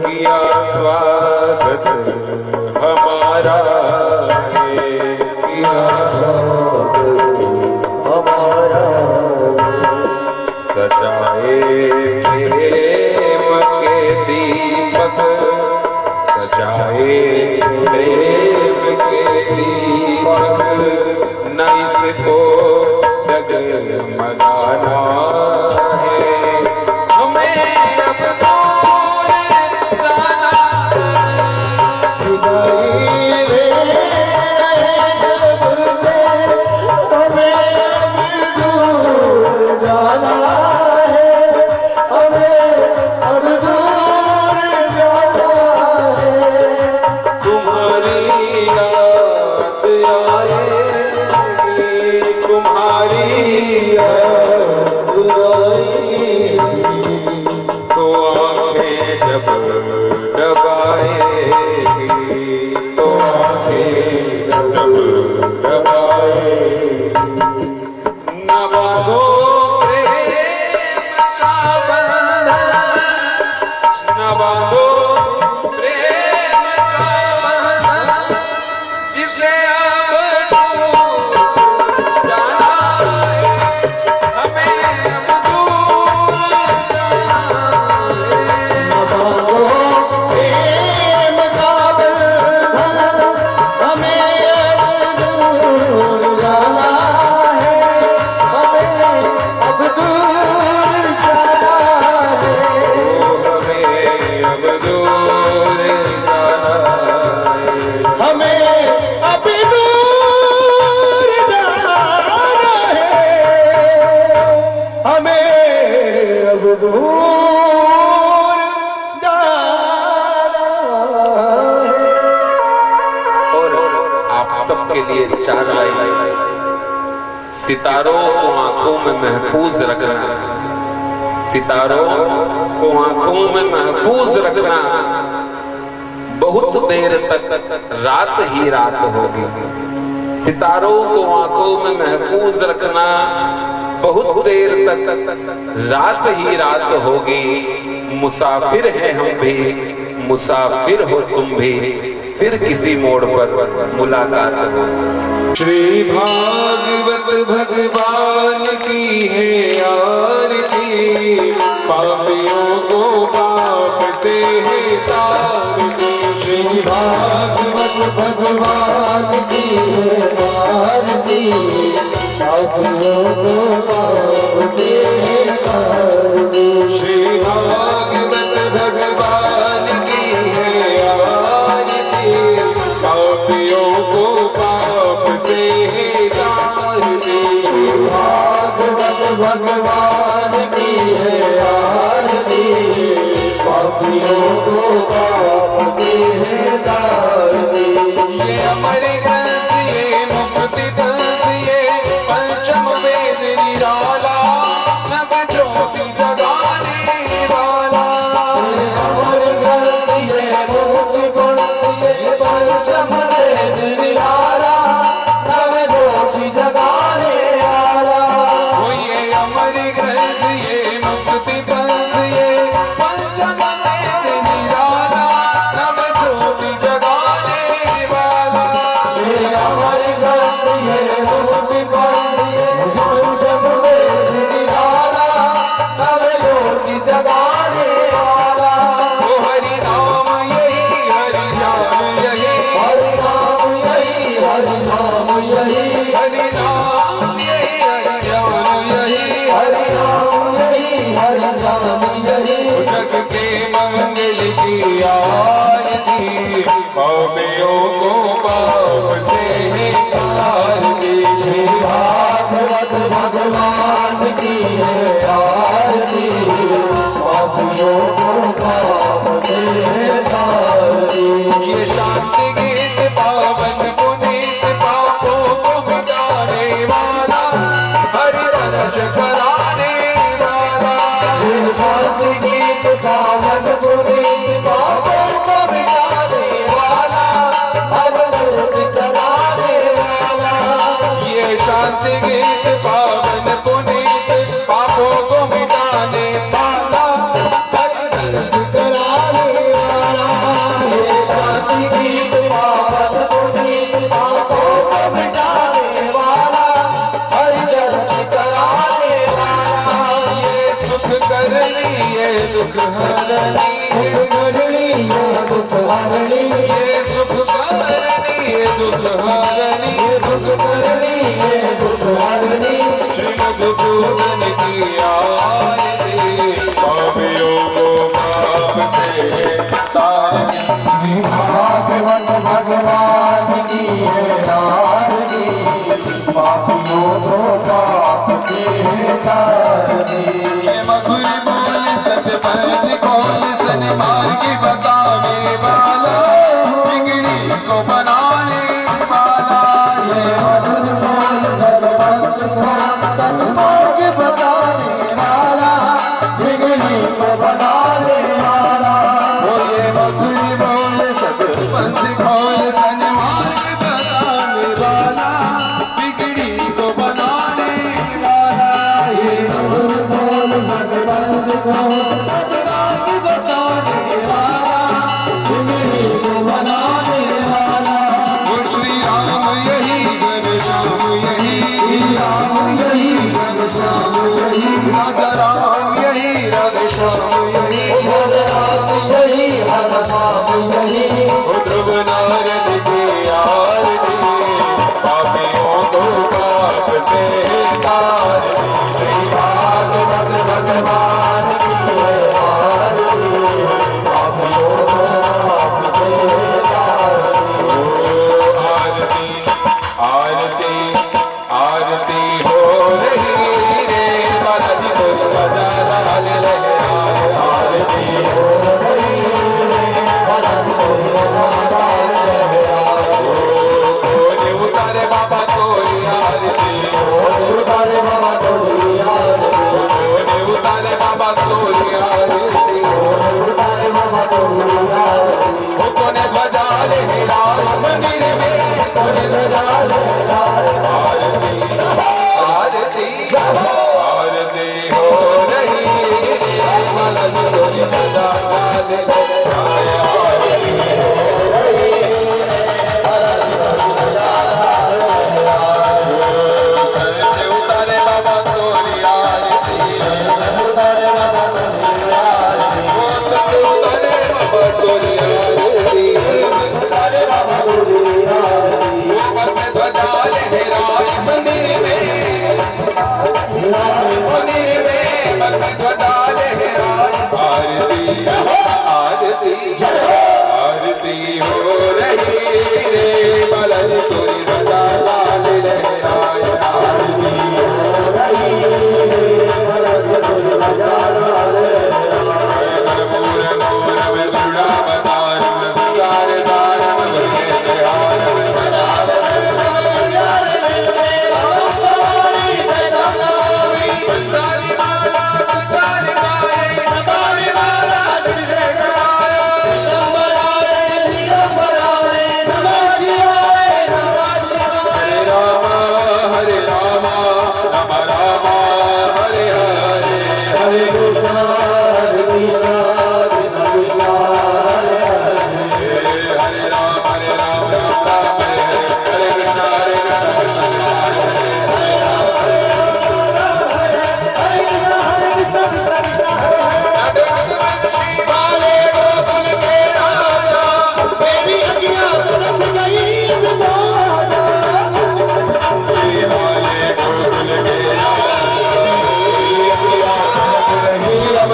[SPEAKER 1] किया स्वागत हमारा है, किया स्वागत
[SPEAKER 2] हमारा
[SPEAKER 1] सजाए प्रेम के दीपक, सजाए प्रेम के दीपक, न इसको जगमगाना है, हमें अब दूर जाना। तो आंखें जब दबाएगी, तो आंखें जब दबाएगी, न बांधो प्रेम का बंधन, न बांधो प्रेम का बंधन, जिसे अब टूट जाना है, हमें अब दूर जाना है। सबके लिए 4 लाइन। सितारों को आंखों में महफूज रखना, सितारों को आंखों में महफूज रखना, बहुत देर तक रात ही रात होगी। सितारों को आंखों में महफूज रखना, बहुत देर तक रात ही रात होगी। मुसाफिर हैं हम भी, मुसाफिर हो तुम भी, फिर किसी मोड़ पर मुलाकात हो। श्री भागवत भगवान की है आरती, पापियों को पाप से है तारती।
[SPEAKER 2] श्री भागवत भगवान की है आरती, पापियों को पाप से है तारती।
[SPEAKER 1] श्री भागवत भगवान की है आरती, पापियों को पाप से है तारती।
[SPEAKER 2] श्री भागवत भगवान की है आरती, पापियों को पाप से है तारती।
[SPEAKER 1] ये अमर ग्रंथ, ये मुक्ति पंथ, ये पंचम वेद, पापियों को पाप से तार दे।
[SPEAKER 2] श्री भागवत भगवान की है आरती, पापियों को पाप से तार दे।
[SPEAKER 1] ये शांति गीत पावन पुनीत पापों को मिटाने वाला, हरि रस कराने वाला।
[SPEAKER 2] ये शांति गीत पावन पुनीत पापों को मिटाने वाला, हरि रस कराने वाला।
[SPEAKER 1] ये शांति गीत पावन पुनीत पापों को मिटाने वाला, हरि रस
[SPEAKER 2] कराने वाला। ये शांति गीत पावन पुनीत पापों को मिटाने वाला, हरि रस कराने वाला।
[SPEAKER 1] ये सुख करनी ये दुख हरनी,
[SPEAKER 2] सुख करनी ये दुख हरनी,
[SPEAKER 1] ये सुख करनी ये दुख हरनी।
[SPEAKER 2] ये सुख करनी ये दुख हरनी।
[SPEAKER 1] श्री मधुसूदन की आरती, पापियों को पाप से तार दे।
[SPEAKER 2] श्री भागवत भगवान की है आरती, पापियों को पाप से तार दे।
[SPEAKER 1] ये मधुर बोल सतपंच कौन सन मार्ग बताने वाला, बिगड़ी को बनाने वाला। ये
[SPEAKER 2] मधुर बोल भगवंत को सन्मार्ग बताने वाला, बिगड़ी को बनाने वाला।
[SPEAKER 1] ये मधुर बोल सतपंच कौन सन मार्ग बताने वाला, बिगड़ी को बनाने वाला। ये
[SPEAKER 2] मधुर बोल भगवंत को सन्मार्ग बताने वाला, बिगड़ी को बनाने वाला।
[SPEAKER 1] वो श्री राम यही घनश्याम यही,
[SPEAKER 2] श्री राम यही घनश्याम यही,
[SPEAKER 1] राजा राम यही राधेश्याम यही।
[SPEAKER 2] भद्रनाथ यही हरनाम यही।
[SPEAKER 1] वो ध्रुव नारद की आरती, पापियों को पाप से तार दे। श्री
[SPEAKER 2] भागवत भगवान की है आरती, पापियों को पाप से तार दे।
[SPEAKER 1] आरती आरती आरती हो रही रे, बालाजी को बजा लाल लहराए। आरती हो
[SPEAKER 2] रही रे, भरत को बजा लहराए।
[SPEAKER 1] कोने उतारे बाबा कोई आरती,
[SPEAKER 2] उतारे बाबा तोरी आरती,
[SPEAKER 1] कोने उतारे बाबा कोई आरती।
[SPEAKER 2] उतारे बाबा तोरी आरती।
[SPEAKER 1] वो कोने ध्वजा लहराए मंदिर में, कोने ध्वजा लहराए। आरती आरती आरती हो रही रे, बालाजी कोई बजा लाल लहराए। आरती हो रही रे, बालाजी कोई बजा लाल लहराए। संजय उतारे बाबा तोरी आरती,
[SPEAKER 2] उतारे बाबा तोरी आरती,
[SPEAKER 1] वो संजय उतारे बाबा तोरी आरती।
[SPEAKER 2] उतारे बाबा तोरी आरती।
[SPEAKER 1] वो बस ध्वजा लहराए मंदिर में, मंदिर में बस ध्वजा लहराए। आरती आरती आरती हो रही रे, बालाजी तोरी ध्वजा लाल लहराए। आरती हो रही रे, बालाजी तोरी ध्वजा लाल लहराए। कर्पूर गौरव गरुड़ावतारम, सार सारम भजे बिहारम, सदा बंदारी माला बंदारी गाए, बंदारी माला तुझसे गाए। दिगंबर आए दिगंबर आए, नमः शिवाय नमः शिवाय। हरे राम राम राम हरे हरे,
[SPEAKER 2] हरे कृष्णा हरे कृष्णा कृष्ण कृष्णा हरे हरे।
[SPEAKER 1] हरे राम राम राम हरे हरे, हरे कृष्णा कृष्ण कृष्ण हरे हरे। बाले गोकुल के राजा, देवी अज्ञा तुरंत गई अनमाना। श्री बाले गोकुल के राजा, देवी अज्ञा तुरंत गई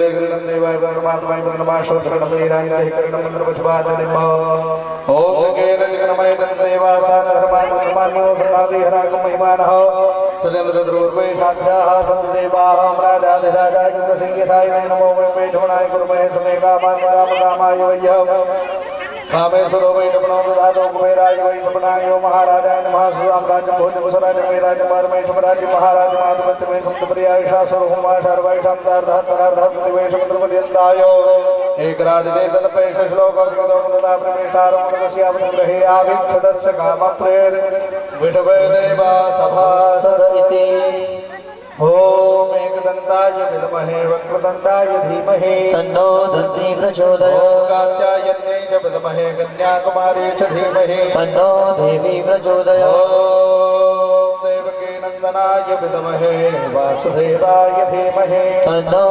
[SPEAKER 3] जय गृणं देवाय परमात्माय नमः नीराय करणं मंत्रपुष्पाजलिं ओम जगेन जगन्मय देवासा धर्माय धर्मान्यो समाधि हरागम महिमानः सुरेंद्र द्रोर्वे साध्याः सन्त देवाः राजाधिराजाय इंद्रसिंहाय नमो वैपेठोणाय कुर्महे समे कामान् कामकामाय वयः कामेश्वरो वै नमो ददातो कुबेराय वै नमनाय महाराजाय नमः सुरामराज्यं भोजं स्वराज्यं वै राज्यं परमेश्वर राज्यं महाराज मातुमत्तमे समुद्रप्रियाय शासरो हुमा सर्वैषां तार्धात्मनार्धः प्रतिवेशमन्त्रपर्यन्ताय एकराजदे तदपेश श्लोक विगतो मुदा प्रमेशारो मनस्यावसंग्रहे आविच्छदस्य कामप्रेर विषवे देवा सभासद इति ओम एकदन्ताय विद्महे वक्रतुण्डाय धीमहि
[SPEAKER 4] तन्नो दन्ती प्रचोदयात्
[SPEAKER 3] कात्यायन्यै च विद्महे कन्याकुमारी च धीमहि
[SPEAKER 4] तन्नो देवी प्रचोदयात्
[SPEAKER 3] ओम देवकी नन्दनाय विद्महे वासुदेवाय धीमहि
[SPEAKER 4] तन्नो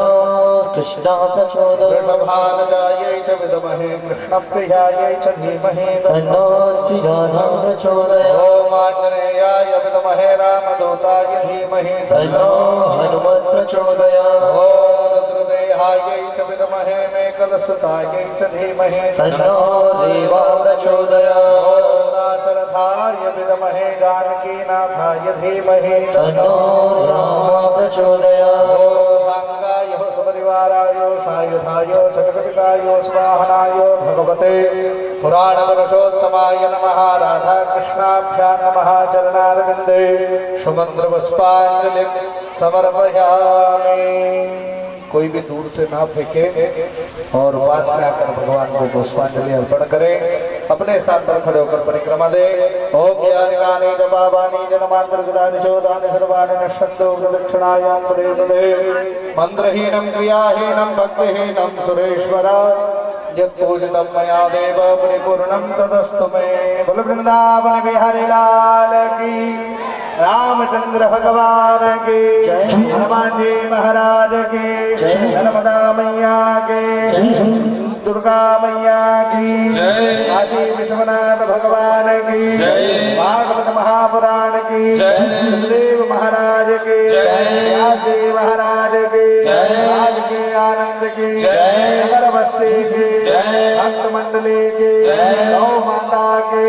[SPEAKER 4] कृष्णः प्रचोदयात्
[SPEAKER 3] वृषभानुजायै च विद्महे कृष्णप्रियायै च धीमहि
[SPEAKER 4] तन्नो श्रीराधा प्रचोदयात्
[SPEAKER 3] ओम आञ्जनेयाय विद्महे रामदूताय धीमहि
[SPEAKER 4] तन्नो हनुमत् प्रचोदयात्
[SPEAKER 3] ओम रुद्रदेहायै च विद्महे मेघलसुतायै च धीमहि
[SPEAKER 4] तन्नो देवा प्रचोदयात्
[SPEAKER 3] ओम दाशरथाय विद्महे जानकीनाथाय धीमहि
[SPEAKER 4] तन्नो राम प्रचोदयात्
[SPEAKER 3] ओम सांगाय सपरिवाराय सायुधाय चतुर्गतिकाय स्वाहनाय भगवते पुराणपुरुषोत्तमाय नमः राधा कृष्णाभ्यां नमः चरणारविन्दे सुमन्त्रपुष्पाञ्जलिं समर्पयामि। कोई भी दूर से ना फेंके और पास में आकर भगवान को पुष्पांजलि अर्पण करें। अपने स्थान पर खड़े होकर परिक्रमा दे। ओम ज्ञानिकानि जपावानि जनमांतर्गतानि चोदानि सर्वाणि नश्यन्तो प्रदक्षिणायां पदे पदे मंत्रहीनं क्रियाहीनं भक्तिहीनं सुरेश्वरा यत्पूजितं मया देव परिपूर्णं तदस्तु मे। बोल वृंदावन बिहारी लाल की, रामचंद्र भगवान की, हनुमान जी महाराज की, नर्मदा मैया की, दुर्गा मैया की, काशी विश्वनाथ भगवान की, भागवत महापुराण की, सुखदेव महाराज की, व्यासी महाराज की, राज के आनंद की, नगर बस्ती की, भक्त मंडली की, गौ माता की,